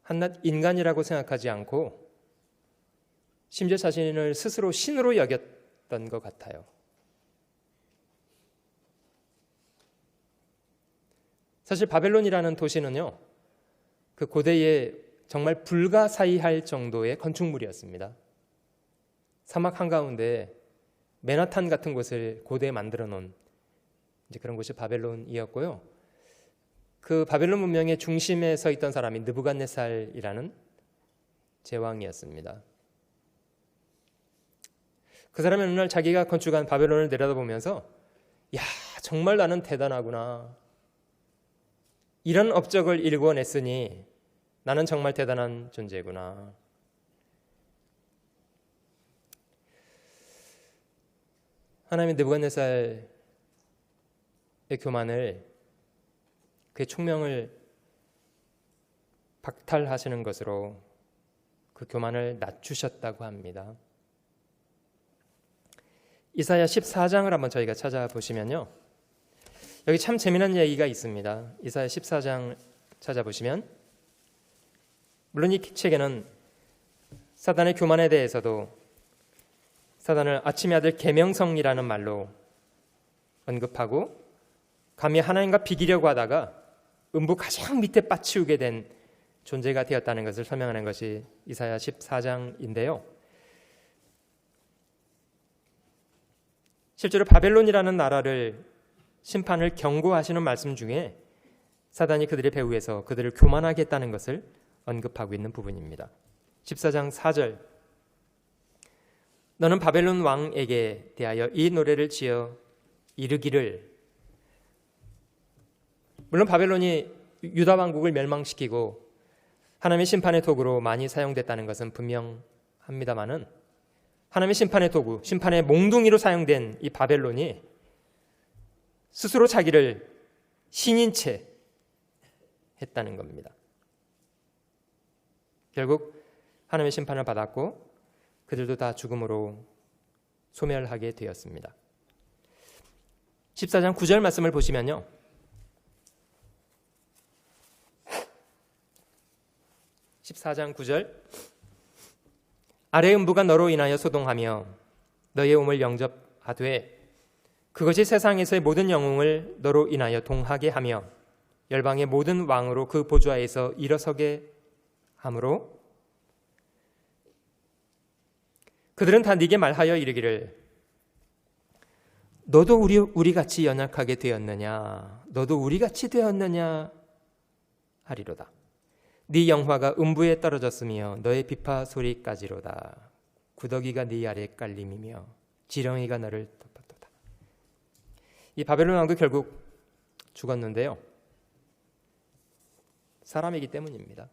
한낱 인간이라고 생각하지 않고 심지어 자신을 스스로 신으로 여겼던 것 같아요. 사실 바벨론이라는 도시는요, 그 고대에 정말 불가사의할 정도의 건축물이었습니다. 사막 한가운데 맨하탄 같은 곳을 고대에 만들어 놓은 이제 그런 곳이 바벨론이었고요. 그 바벨론 문명의 중심에 서 있던 사람이 느부갓네살이라는 제왕이었습니다. 그 사람이 어느 날 자기가 건축한 바벨론을 내려다보면서 야, 정말 나는 대단하구나. 이런 업적을 일궈냈으니 나는 정말 대단한 존재구나. 하나님의 느부갓네살의 교만을, 그의 총명을 박탈하시는 것으로 그 교만을 낮추셨다고 합니다. 이사야 14장을 한번 저희가 찾아보시면요, 여기 참 재미난 얘기가 있습니다. 이사야 14장 찾아보시면, 물론 이 책에는 사단의 교만에 대해서도 사단을 아침의 아들 계명성이라는 말로 언급하고, 감히 하나님과 비기려고 하다가 음부 가장 밑에 빠치우게 된 존재가 되었다는 것을 설명하는 것이 이사야 14장인데요. 실제로 바벨론이라는 나라를 심판을 경고하시는 말씀 중에 사단이 그들의 배후에서 그들을 교만하게 했다는 것을 언급하고 있는 부분입니다. 14장 4절, 너는 바벨론 왕에게 대하여 이 노래를 지어 이르기를. 물론 바벨론이 유다 왕국을 멸망시키고 하나님의 심판의 도구로 많이 사용됐다는 것은 분명합니다마는, 하나님의 심판의 도구, 심판의 몽둥이로 사용된 이 바벨론이 스스로 자기를 신인 채 했다는 겁니다. 결국 하나님의 심판을 받았고 그들도 다 죽음으로 소멸하게 되었습니다. 14장 9절 말씀을 보시면요, 아래 음부가 너로 인하여 소동하며 너의 몸을 영접하되 그것이 세상에서의 모든 영웅을 너로 인하여 동하게 하며 열방의 모든 왕으로 그 보좌에서 일어서게 하므로 그들은 다 네게 말하여 이르기를 너도 우리같이 연약하게 되었느냐, 너도 우리같이 되었느냐 하리로다. 네 영화가 음부에 떨어졌으며 너의 비파 소리까지로다. 구더기가 네 아래에 깔림이며 지렁이가 너를 덮었도다. 이 바벨론 왕도 결국 죽었는데요, 사람이기 때문입니다.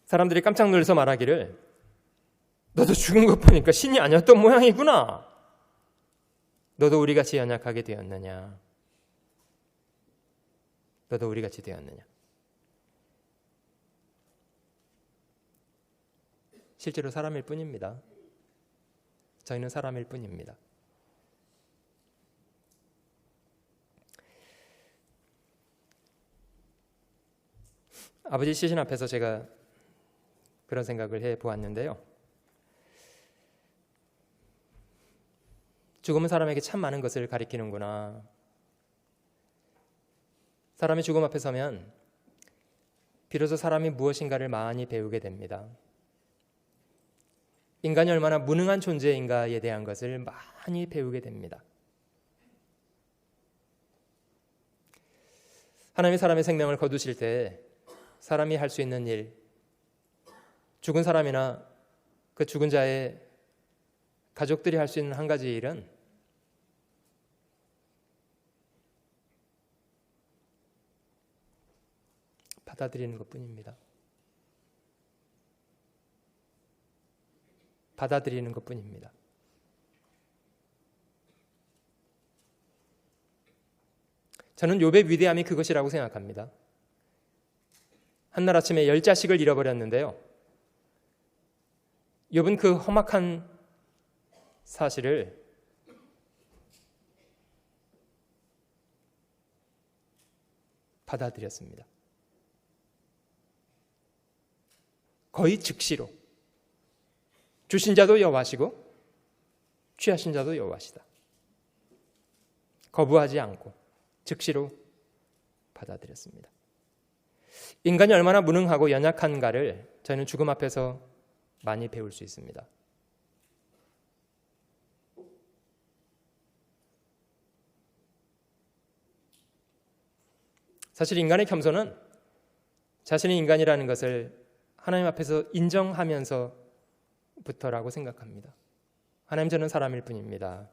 사람들이 깜짝 놀라서 말하기를 너도 죽은 것 보니까 신이 아니었던 모양이구나. 너도 우리같이 연약하게 되었느냐. 너도 우리같이 되었느냐. 실제로 사람일 뿐입니다. 저희는 사람일 뿐입니다. 아버지 시신 앞에서 제가 그런 생각을 해보았는데요, 죽음은 사람에게 참 많은 것을 가리키는구나. 사람이 죽음 앞에 서면 비로소 사람이 무엇인가를 많이 배우게 됩니다. 인간이 얼마나 무능한 존재인가에 대한 것을 많이 배우게 됩니다. 하나님이 사람의 생명을 거두실 때 사람이 할 수 있는 일, 죽은 사람이나 그 죽은 자의 가족들이 할 수 있는 한 가지 일은 받아들이는 것뿐입니다. 받아들이는 것뿐입니다. 저는 욥의 위대함이 그것이라고 생각합니다. 한날 아침에 10자식을 잃어버렸는데요, 욥은 그 험악한 사실을 받아들였습니다. 거의 즉시로. 주신 자도 여호와시고 취하신 자도 여호와시다. 거부하지 않고 즉시로 받아들였습니다. 인간이 얼마나 무능하고 연약한가를 저희는 죽음 앞에서 많이 배울 수 있습니다. 사실 인간의 겸손은 자신이 인간이라는 것을 하나님 앞에서 인정하면서부터라고 생각합니다. 하나님, 저는 사람일 뿐입니다.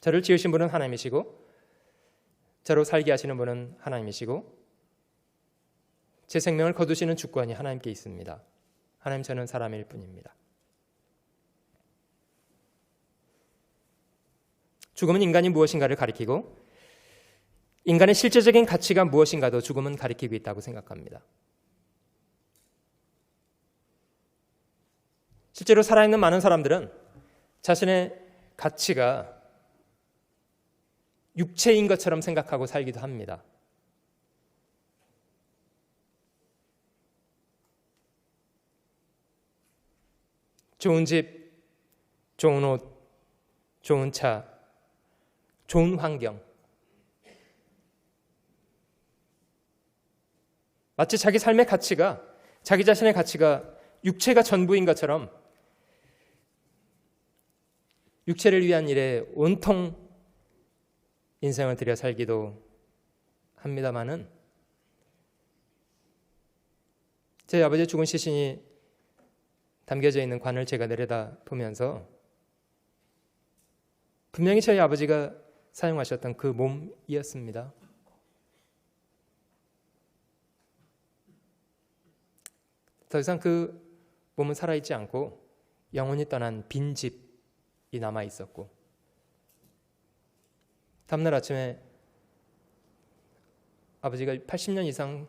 저를 지으신 분은 하나님이시고 저로 살게 하시는 분은 하나님이시고 제 생명을 거두시는 주권이 하나님께 있습니다. 하나님, 저는 사람일 뿐입니다. 죽음은 인간이 무엇인가를 가리키고 인간의 실제적인 가치가 무엇인가도 죽음은 가리키고 있다고 생각합니다. 실제로 살아있는 많은 사람들은 자신의 가치가 육체인 것처럼 생각하고 살기도 합니다. 좋은 집, 좋은 옷, 좋은 차, 좋은 환경. 마치 자기 삶의 가치가, 자기 자신의 가치가 육체가 전부인 것처럼 육체를 위한 일에 온통 인생을 들여 살기도 합니다마는 제 아버지의 죽은 시신이 담겨져 있는 관을 제가 내려다 보면서 분명히 저희 아버지가 사용하셨던 그 몸이었습니다. 더 이상 그 몸은 살아있지 않고 영혼이 떠난 빈집이 남아 있었고, 다음날 아침에 아버지가 80년 이상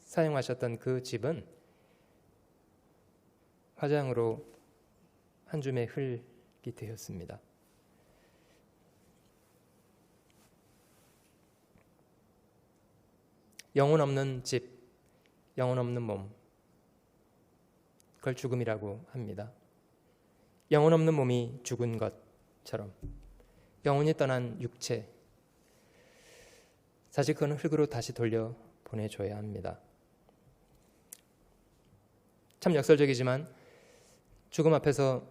사용하셨던 그 집은 화장으로 한 줌의 흙이 되었습니다. 영혼 없는 집, 영혼 없는 몸, 그걸 죽음이라고 합니다. 영혼 없는 몸이 죽은 것처럼 영혼이 떠난 육체, 사실 그건 흙으로 다시 돌려보내줘야 합니다. 참 역설적이지만 죽음 앞에서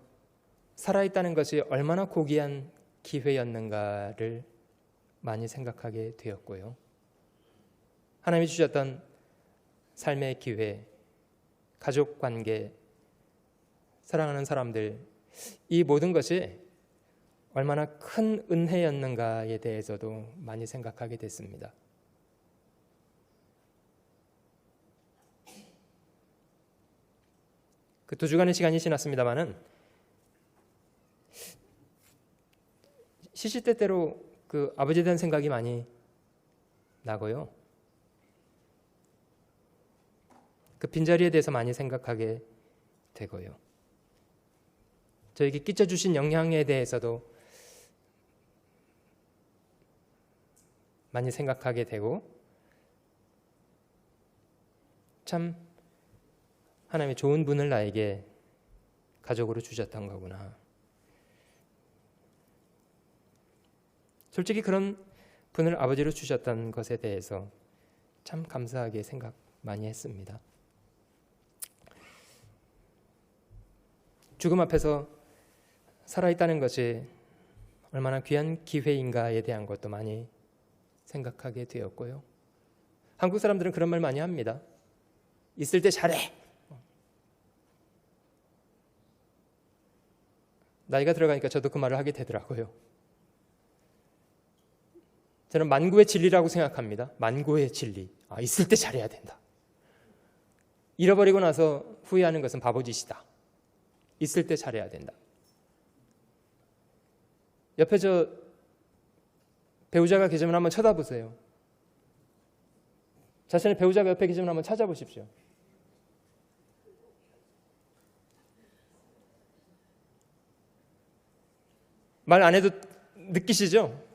살아있다는 것이 얼마나 고귀한 기회였는가를 많이 생각하게 되었고요. 하나님이 주셨던 삶의 기회, 가족관계, 사랑하는 사람들, 이 모든 것이 얼마나 큰 은혜였는가에 대해서도 많이 생각하게 됐습니다. 그 2주간의 시간이 지났습니다마는 시시때때로 그 아버지에 대한 생각이 많이 나고요. 그 빈자리에 대해서 많이 생각하게 되고요. 저에게 끼쳐주신 영향에 대해서도 많이 생각하게 되고, 참 하나님의 좋은 분을 나에게 가족으로 주셨던 거구나. 솔직히 그런 분을 아버지로 주셨던 것에 대해서 참 감사하게 생각 많이 했습니다. 죽음 앞에서 살아있다는 것이 얼마나 귀한 기회인가에 대한 것도 많이 생각하게 되었고요. 한국 사람들은 그런 말 많이 합니다. 있을 때 잘해. 나이가 들어가니까 저도 그 말을 하게 되더라고요. 저는 만구의 진리라고 생각합니다. 만구의 진리. 있을 때 잘해야 된다. 잃어버리고 나서 후회하는 것은 바보짓이다. 있을 때 잘해야 된다. 옆에 저 배우자가 계시면 한번 쳐다보세요. 자신의 배우자가 옆에 계시면 한번 찾아보십시오. 말 안 해도 느끼시죠?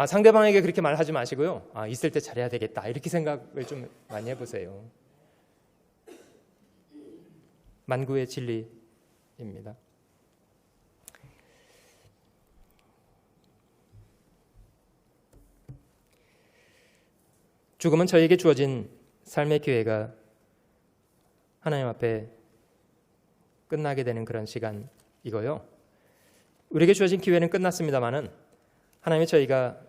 상대방에게 그렇게 말하지 마시고요. 있을 때 잘해야 되겠다. 이렇게 생각을 좀 많이 해보세요. 만구의 진리입니다. 죽음은 저에게 주어진 삶의 기회가 하나님 앞에 끝나게 되는 그런 시간이고요. 우리에게 주어진 기회는 끝났습니다마는 하나님이 저희가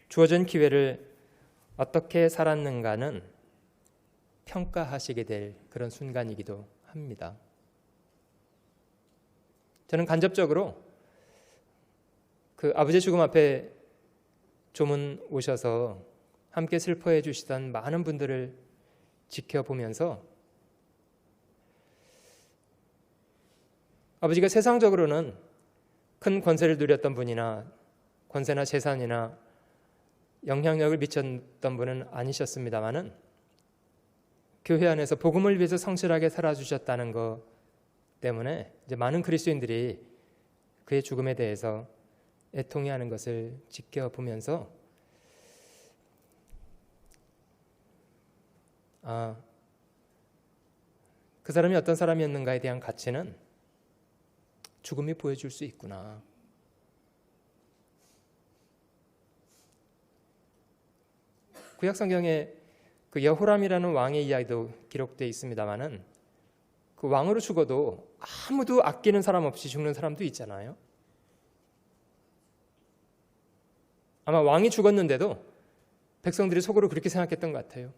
주어진 기회를 어떻게 살았는가는 평가하시게 될 그런 순간이기도 합니다. 저는 간접적으로 그 아버지의 죽음 앞에 조문 오셔서 함께 슬퍼해 주시던 많은 분들을 지켜보면서 아버지가 세상적으로는 큰 권세를 누렸던 분이나 권세나 재산이나 영향력을 미쳤던 분은 아니셨습니다마는 교회 안에서 복음을 위해서 성실하게 살아주셨다는 것 때문에 이제 많은 그리스도인들이 그의 죽음에 대해서 애통해하는 것을 지켜보면서 그 사람이 어떤 사람이었는가에 대한 가치는 죽음이 보여줄 수 있구나. 구약 성경에 그 여호람이라는 왕의 이야기도 기록되어 있습니다만은 그 왕으로 죽어도 아무도 아끼는 사람 없이 죽는 사람도 있잖아요. 아마 왕이 죽었는데도 백성들이 속으로 그렇게 생각했던 것 같아요.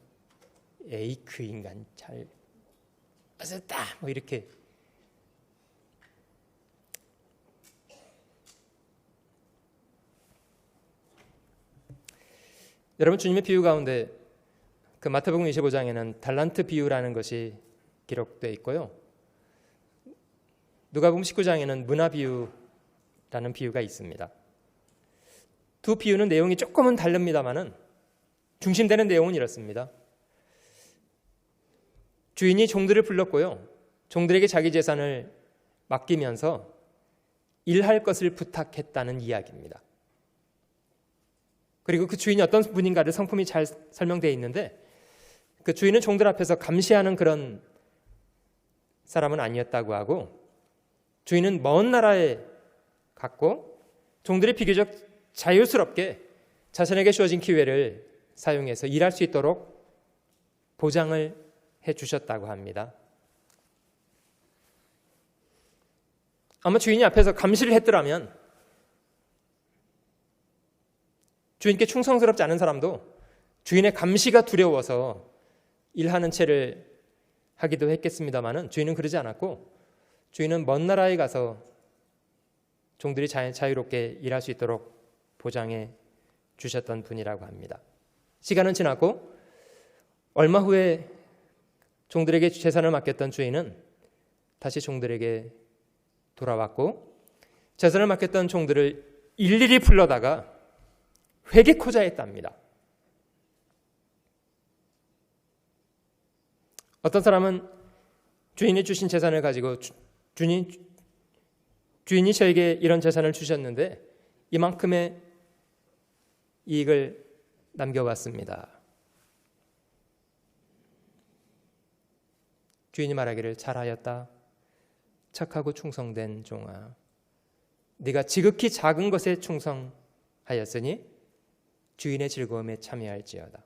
에이, 그 인간 잘 빠졌다 뭐 이렇게. 여러분, 주님의 비유 가운데 그 마태복음 25장에는 달란트 비유라는 것이 기록되어 있고요. 누가복음 19장에는 문화 비유라는 비유가 있습니다. 두 비유는 내용이 조금은 다릅니다만은 중심되는 내용은 이렇습니다. 주인이 종들을 불렀고요. 종들에게 자기 재산을 맡기면서 일할 것을 부탁했다는 이야기입니다. 그리고 그 주인이 어떤 분인가를 성품이 잘 설명되어 있는데 그 주인은 종들 앞에서 감시하는 그런 사람은 아니었다고 하고 주인은 먼 나라에 갔고 종들이 비교적 자유스럽게 자신에게 주어진 기회를 사용해서 일할 수 있도록 보장을 해주셨다고 합니다. 아마 주인이 앞에서 감시를 했더라면 주인께 충성스럽지 않은 사람도 주인의 감시가 두려워서 일하는 채를 하기도 했겠습니다마는 주인은 그러지 않았고 주인은 먼 나라에 가서 종들이 자유롭게 일할 수 있도록 보장해 주셨던 분이라고 합니다. 시간은 지났고 얼마 후에 종들에게 재산을 맡겼던 주인은 다시 종들에게 돌아왔고 재산을 맡겼던 종들을 일일이 불러다가 회개코자 했답니다. 어떤 사람은 주인이 주신 재산을 가지고 주인이 저에게 이런 재산을 주셨는데 이만큼의 이익을 남겨왔습니다. 주인이 말하기를 잘하였다. 착하고 충성된 종아. 네가 지극히 작은 것에 충성하였으니 주인의 즐거움에 참여할지어다.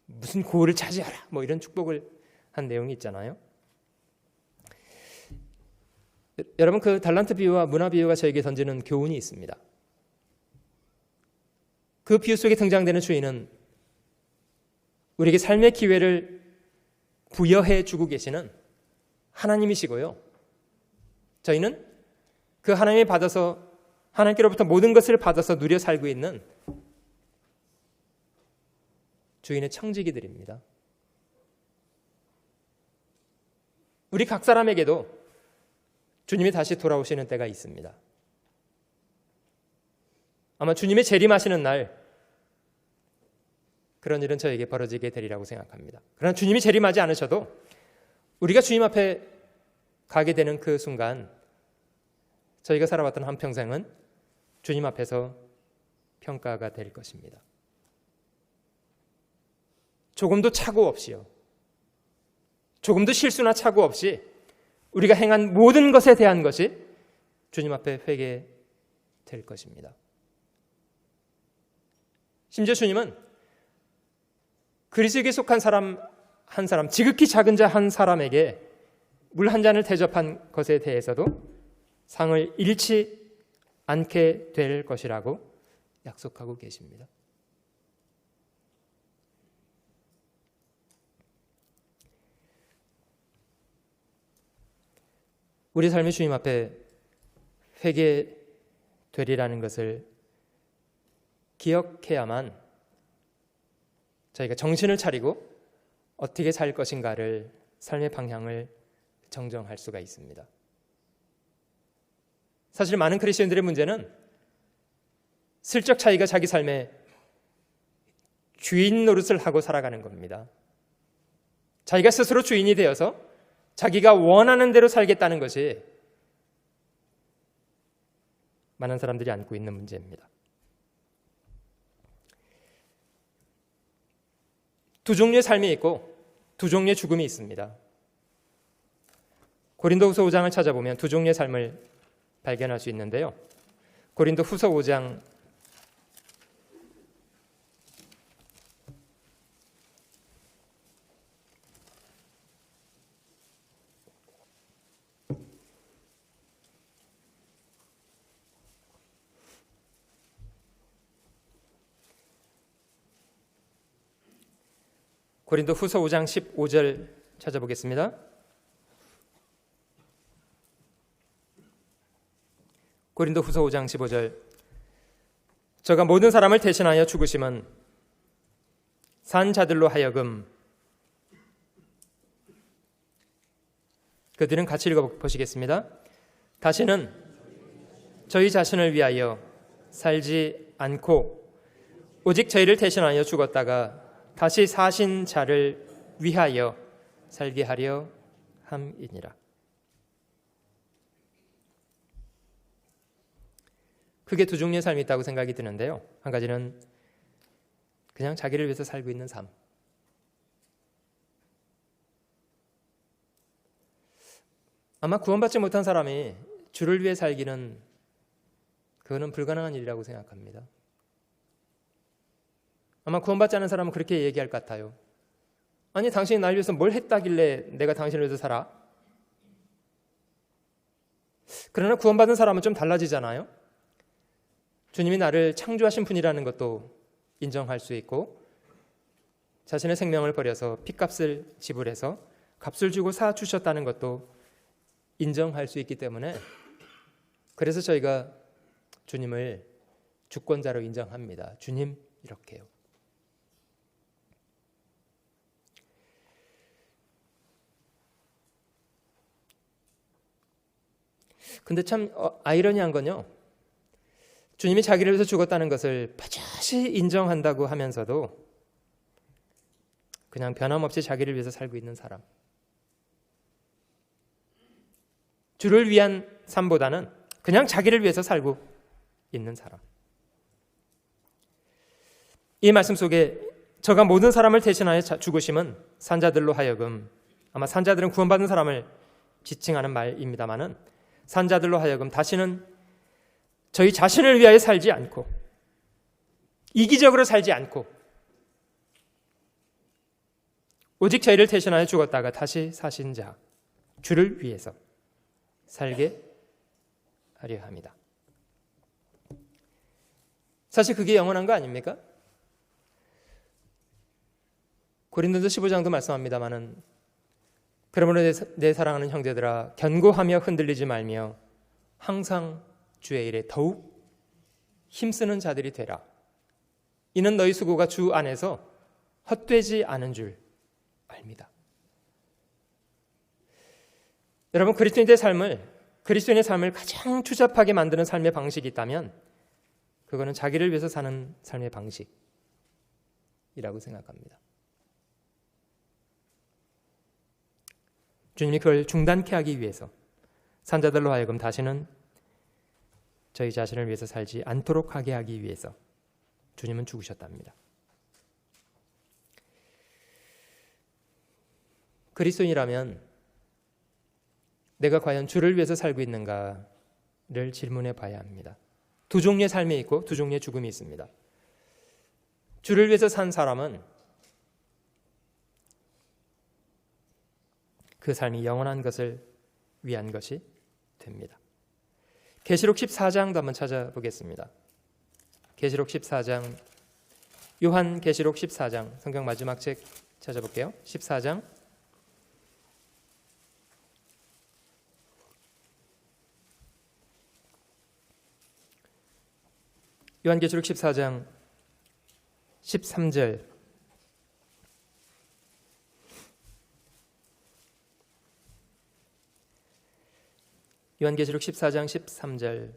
무슨 고을을 차지하라 뭐 이런 축복을 한 내용이 있잖아요. 여러분, 그 달란트 비유와 문화 비유가 저에게 던지는 교훈이 있습니다. 그 비유 속에 등장되는 주인은 우리에게 삶의 기회를 부여해 주고 계시는 하나님이시고요. 저희는 그 하나님이 받아서 하나님께로부터 모든 것을 받아서 누려 살고 있는 주인의 청지기들입니다. 우리 각 사람에게도 주님이 다시 돌아오시는 때가 있습니다. 아마 주님의 재림하시는 날 그런 일은 저에게 벌어지게 되리라고 생각합니다. 그러나 주님이 재림하지 않으셔도 우리가 주님 앞에 가게 되는 그 순간 저희가 살아왔던 한평생은 주님 앞에서 평가가 될 것입니다. 조금도 착오 없이요. 조금도 실수나 착오 없이 우리가 행한 모든 것에 대한 것이 주님 앞에 회개될 것입니다. 심지어 주님은 그리스도에게 속한 사람 한 사람, 지극히 작은 자 한 사람에게 물 한 잔을 대접한 것에 대해서도 상을 잃지 않게 될 것이라고 약속하고 계십니다. 우리 삶이 주님 앞에 회개되리라는 것을 기억해야만 저희가 정신을 차리고 어떻게 살 것인가를 삶의 방향을 정정할 수가 있습니다. 사실 많은 그리스도인들의 문제는 슬쩍 자기가 자기 삶에 주인 노릇을 하고 살아가는 겁니다. 자기가 스스로 주인이 되어서 자기가 원하는 대로 살겠다는 것이 많은 사람들이 안고 있는 문제입니다. 두 종류의 삶이 있고 두 종류의 죽음이 있습니다. 고린도후서 5장을 찾아보면 두 종류의 삶을 발견할 수 있는데요. 고린도후서 5장 15절 찾아보겠습니다. 고린도후서 5장 15절. 저가 모든 사람을 대신하여 죽으심은 산 자들로 하여금, 그들은 같이 읽어보시겠습니다. 다시는 저희 자신을 위하여 살지 않고 오직 저희를 대신하여 죽었다가 다시 사신 자를 위하여 살게 하려 함이니라. 크게 두 종류의 삶이 있다고 생각이 드는데요. 한 가지는 그냥 자기를 위해서 살고 있는 삶. 아마 구원받지 못한 사람이 주를 위해 살기는 그거는 불가능한 일이라고 생각합니다. 아마 구원받지 않은 사람은 그렇게 얘기할 것 같아요. 아니, 당신이 날 위해서 뭘 했다길래 내가 당신을 위해서 살아? 그러나 구원받은 사람은 좀 달라지잖아요. 주님이 나를 창조하신 분이라는 것도 인정할 수 있고, 자신의 생명을 버려서 핏값을 지불해서 값을 주고 사주셨다는 것도 인정할 수 있기 때문에, 그래서 저희가 주님을 주권자로 인정합니다. 주님, 이렇게요. 근데 참 아이러니한 건요, 주님이 자기를 위해서 죽었다는 것을 반드시 인정한다고 하면서도 그냥 변함없이 자기를 위해서 살고 있는 사람, 주를 위한 삶보다는 그냥 자기를 위해서 살고 있는 사람. 이 말씀 속에 저가 모든 사람을 대신하여 죽으심은 산자들로 하여금, 아마 산자들은 구원받은 사람을 지칭하는 말입니다마는, 산자들로 하여금 다시는 저희 자신을 위하여 살지 않고, 이기적으로 살지 않고, 오직 저희를 대신하여 죽었다가 다시 사신 자, 주를 위해서 살게 하려 합니다. 사실 그게 영원한 거 아닙니까? 고린도서 15장도 말씀합니다마는, 그러므로 내 사랑하는 형제들아, 견고하며 흔들리지 말며 항상 주의 일에 더욱 힘쓰는 자들이 되라. 이는 너희 수고가 주 안에서 헛되지 않은 줄 압니다. 여러분, 그리스도인의 삶을 가장 추잡하게 만드는 삶의 방식이 있다면 그거는 자기를 위해서 사는 삶의 방식이라고 생각합니다. 주님이 그걸 중단케 하기 위해서 산자들로 하여금 다시는 저희 자신을 위해서 살지 않도록 하게 하기 위해서 주님은 죽으셨답니다. 그리스도인이라면 내가 과연 주를 위해서 살고 있는가를 질문해 봐야 합니다. 두 종류의 삶이 있고 두 종류의 죽음이 있습니다. 주를 위해서 산 사람은 그 삶이 영원한 것을 위한 것이 됩니다. 계시록 14장도 한번 찾아보겠습니다. 계시록 14장, 요한 계시록 14장, 성경 마지막 책 찾아볼게요. 14장. 요한계시록 14장 13절. 요한계시록 14장 13절.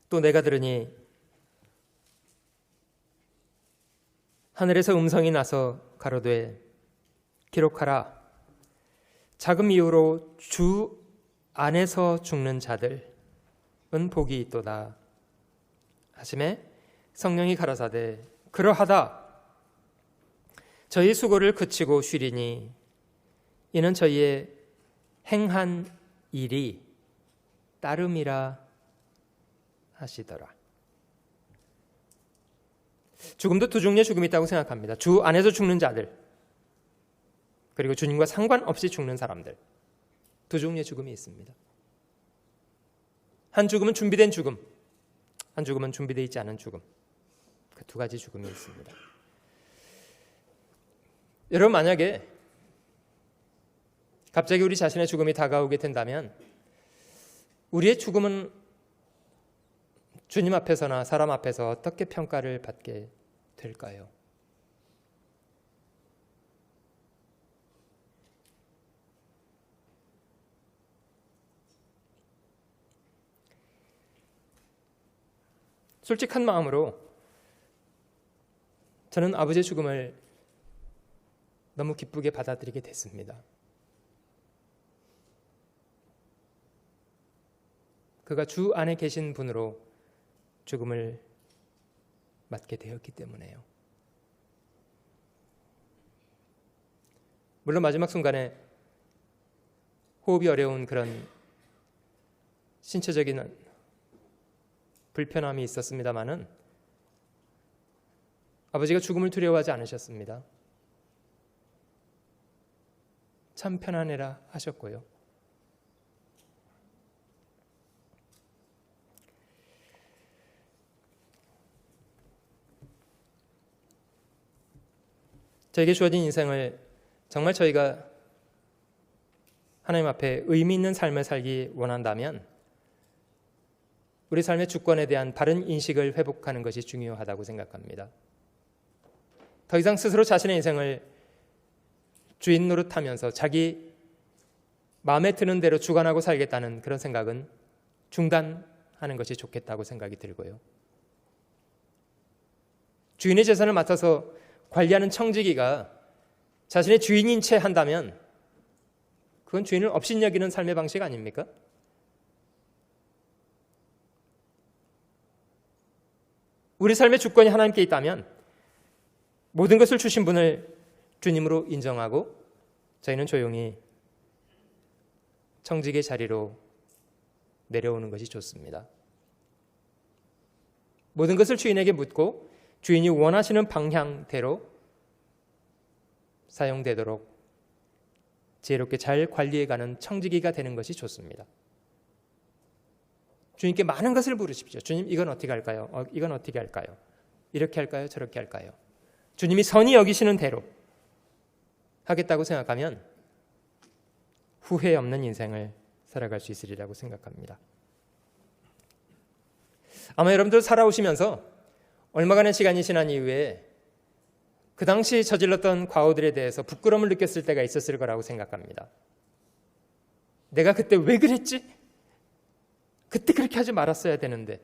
또 내가 들으니 하늘에서 음성이 나서 가로되 기록하라. 자금 이후로 주 안에서 죽는 자들은 복이 있도다 하시매 성령이 가라사대 그러하다. 저희 수고를 그치고 쉬리니 이는 저희의 행한 일이 따름이라 하시더라. 죽음도 두 종류의 죽음이 있다고 생각합니다. 주 안에서 죽는 자들, 그리고 주님과 상관없이 죽는 사람들, 두 종류의 죽음이 있습니다. 한 죽음은 준비된 죽음, 한 죽음은 준비되어 있지 않은 죽음, 그 두 가지 죽음이 있습니다. 여러분, 만약에 갑자기 우리 자신의 죽음이 다가오게 된다면 우리의 죽음은 주님 앞에서나 사람 앞에서 어떻게 평가를 받게 될까요? 솔직한 마음으로 저는 아버지의 죽음을 너무 기쁘게 받아들이게 됐습니다. 그가 주 안에 계신 분으로 죽음을 맞게 되었기 때문에요. 물론 마지막 순간에 호흡이 어려운 그런 신체적인 불편함이 있었습니다마는 아버지가 죽음을 두려워하지 않으셨습니다. 참 편안해라 하셨고요. 저에게 주어진 인생을 정말 저희가 하나님 앞에 의미 있는 삶을 살기 원한다면 우리 삶의 주권에 대한 바른 인식을 회복하는 것이 중요하다고 생각합니다. 더 이상 스스로 자신의 인생을 주인 노릇하면서 자기 마음에 드는 대로 주관하고 살겠다는 그런 생각은 중단하는 것이 좋겠다고 생각이 들고요. 주인의 재산을 맡아서 관리하는 청지기가 자신의 주인인 채 한다면 그건 주인을 업신여기는 삶의 방식 아닙니까? 우리 삶의 주권이 하나님께 있다면 모든 것을 주신 분을 주님으로 인정하고 저희는 조용히 청지기의 자리로 내려오는 것이 좋습니다. 모든 것을 주인에게 묻고 주인이 원하시는 방향대로 사용되도록 지혜롭게 잘 관리해가는 청지기가 되는 것이 좋습니다. 주님께 많은 것을 물으십시오. 주님, 이건 어떻게 할까요? 이건 어떻게 할까요? 이렇게 할까요? 저렇게 할까요? 주님이 선히 여기시는 대로 하겠다고 생각하면 후회 없는 인생을 살아갈 수 있으리라고 생각합니다. 아마 여러분들 살아오시면서 얼마간의 시간이 지난 이후에 그 당시 저질렀던 과오들에 대해서 부끄러움을 느꼈을 때가 있었을 거라고 생각합니다. 내가 그때 왜 그랬지? 그때 그렇게 하지 말았어야 되는데.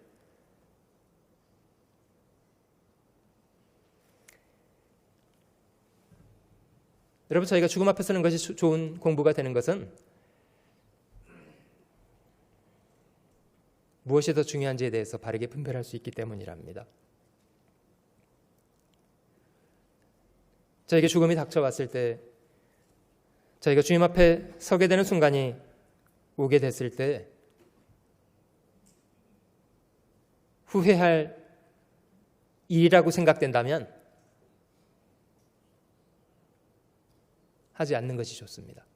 여러분, 저희가 죽음 앞에 서는 것이 좋은 공부가 되는 것은 무엇이 더 중요한지에 대해서 바르게 분별할 수 있기 때문이랍니다. 저에게 죽음이 닥쳐왔을 때, 저희가 주님 앞에 서게 되는 순간이 오게 됐을 때 후회할 일이라고 생각된다면 하지 않는 것이 좋습니다.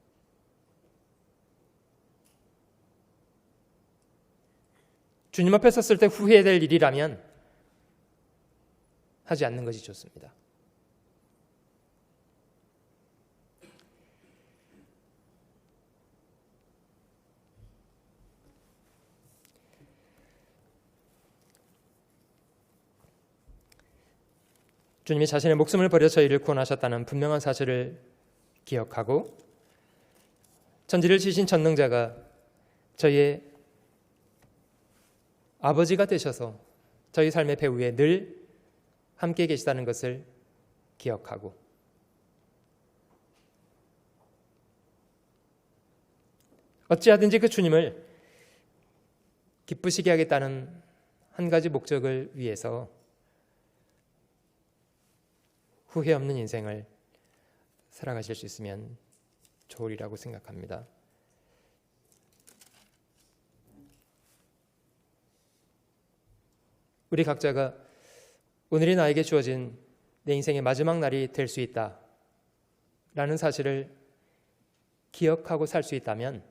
주님 앞에 섰을 때 후회될 일이라면 하지 않는 것이 좋습니다. 주님이 자신의 목숨을 버려 저희를 구원하셨다는 분명한 사실을 기억하고 천지를 지신 전능자가 저희의 아버지가 되셔서 저희 삶의 배후에 늘 함께 계시다는 것을 기억하고 어찌하든지 그 주님을 기쁘시게 하겠다는 한 가지 목적을 위해서 후회 없는 인생을 살아가실 수 있으면 좋으리라고 생각합니다. 우리 각자가 오늘이 나에게 주어진 내 인생의 마지막 날이 될 수 있다 라는 사실을 기억하고 살 수 있다면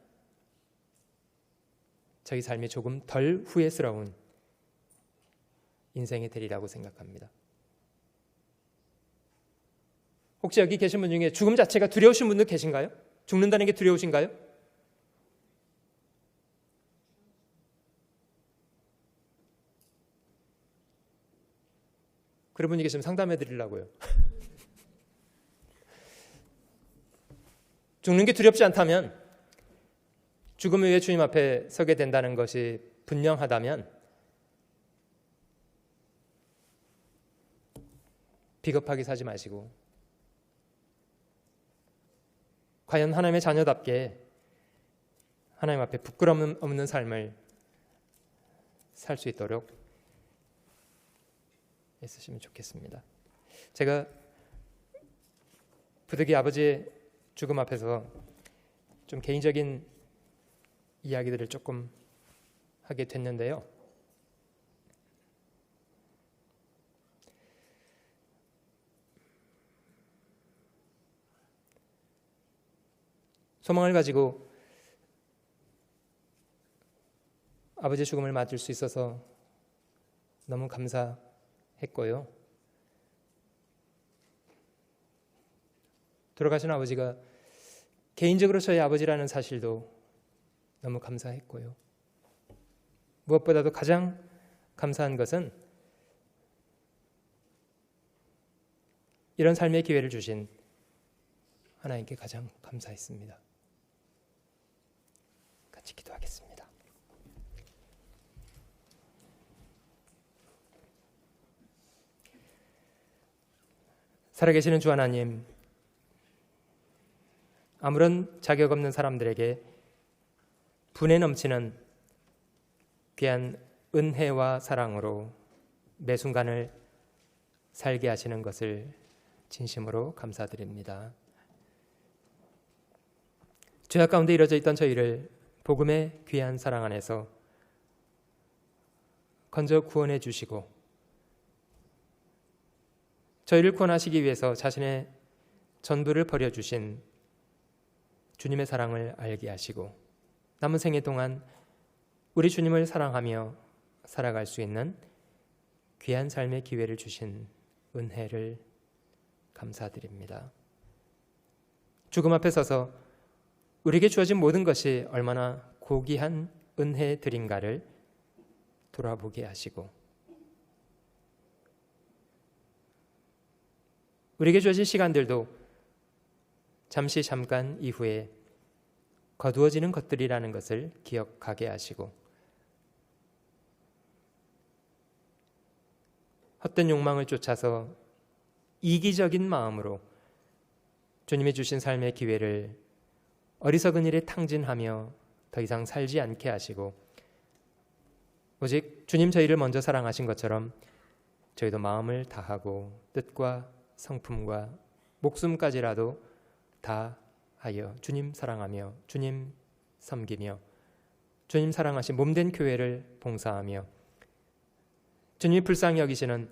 저희 삶이 조금 덜 후회스러운 인생이 되리라고 생각합니다. 혹시 여기 계신 분 중에 죽음 자체가 두려우신 분들 계신가요? 죽는다는 게 두려우신가요? 그런 분이 계시면 상담해 드리려고요. 죽는 게 두렵지 않다면, 죽음 후에 주님 앞에 서게 된다는 것이 분명하다면 비겁하게 사지 마시고 과연 하나님의 자녀답게 하나님 앞에 부끄러움 없는 삶을 살 수 있도록 애쓰시면 좋겠습니다. 제가 부득이 아버지의 죽음 앞에서 좀 개인적인 이야기들을 조금 하게 됐는데요. 소망을 가지고 아버지의 죽음을 맞을 수 있어서 너무 감사했고요. 돌아가신 아버지가 개인적으로 저희 아버지라는 사실도 너무 감사했고요. 무엇보다도 가장 감사한 것은 이런 삶의 기회를 주신 하나님께 가장 감사했습니다. 같이 기도하겠습니다. 살아계시는 주 하나님, 아무런 자격 없는 사람들에게 분에 넘치는 귀한 은혜와 사랑으로 매 순간을 살게 하시는 것을 진심으로 감사드립니다. 죄악 가운데 이루어져 있던 저희를 복음의 귀한 사랑 안에서 건져 구원해 주시고 저희를 구원하시기 위해서 자신의 전부를 버려주신 주님의 사랑을 알게 하시고 남은 생애 동안 우리 주님을 사랑하며 살아갈 수 있는 귀한 삶의 기회를 주신 은혜를 감사드립니다. 죽음 앞에 서서 우리에게 주어진 모든 것이 얼마나 고귀한 은혜들인가를 돌아보게 하시고 우리에게 주어진 시간들도 잠깐 이후에 거두어지는 것들이라는 것을 기억하게 하시고 헛된 욕망을 쫓아서 이기적인 마음으로 주님이 주신 삶의 기회를 어리석은 일에 탕진하며 더 이상 살지 않게 하시고 오직 주님 저희를 먼저 사랑하신 것처럼 저희도 마음을 다하고 뜻과 성품과 목숨까지라도 다하여 주님 사랑하며 주님 섬기며 주님 사랑하신 몸된 교회를 봉사하며 주님이 불쌍히 여기시는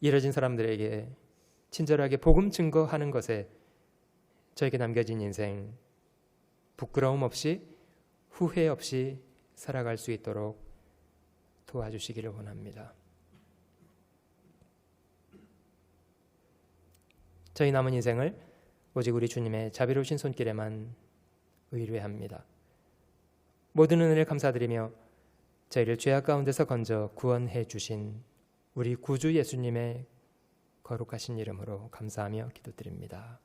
이뤄진 사람들에게 친절하게 복음 증거하는 것에 저에게 남겨진 인생 부끄러움 없이 후회 없이 살아갈 수 있도록 도와주시기를 원합니다. 저희 남은 인생을 오직 우리 주님의 자비로우신 손길에만 의뢰합니다. 모든 은혜를 감사드리며 저희를 죄악 가운데서 건져 구원해 주신 우리 구주 예수님의 거룩하신 이름으로 감사하며 기도드립니다.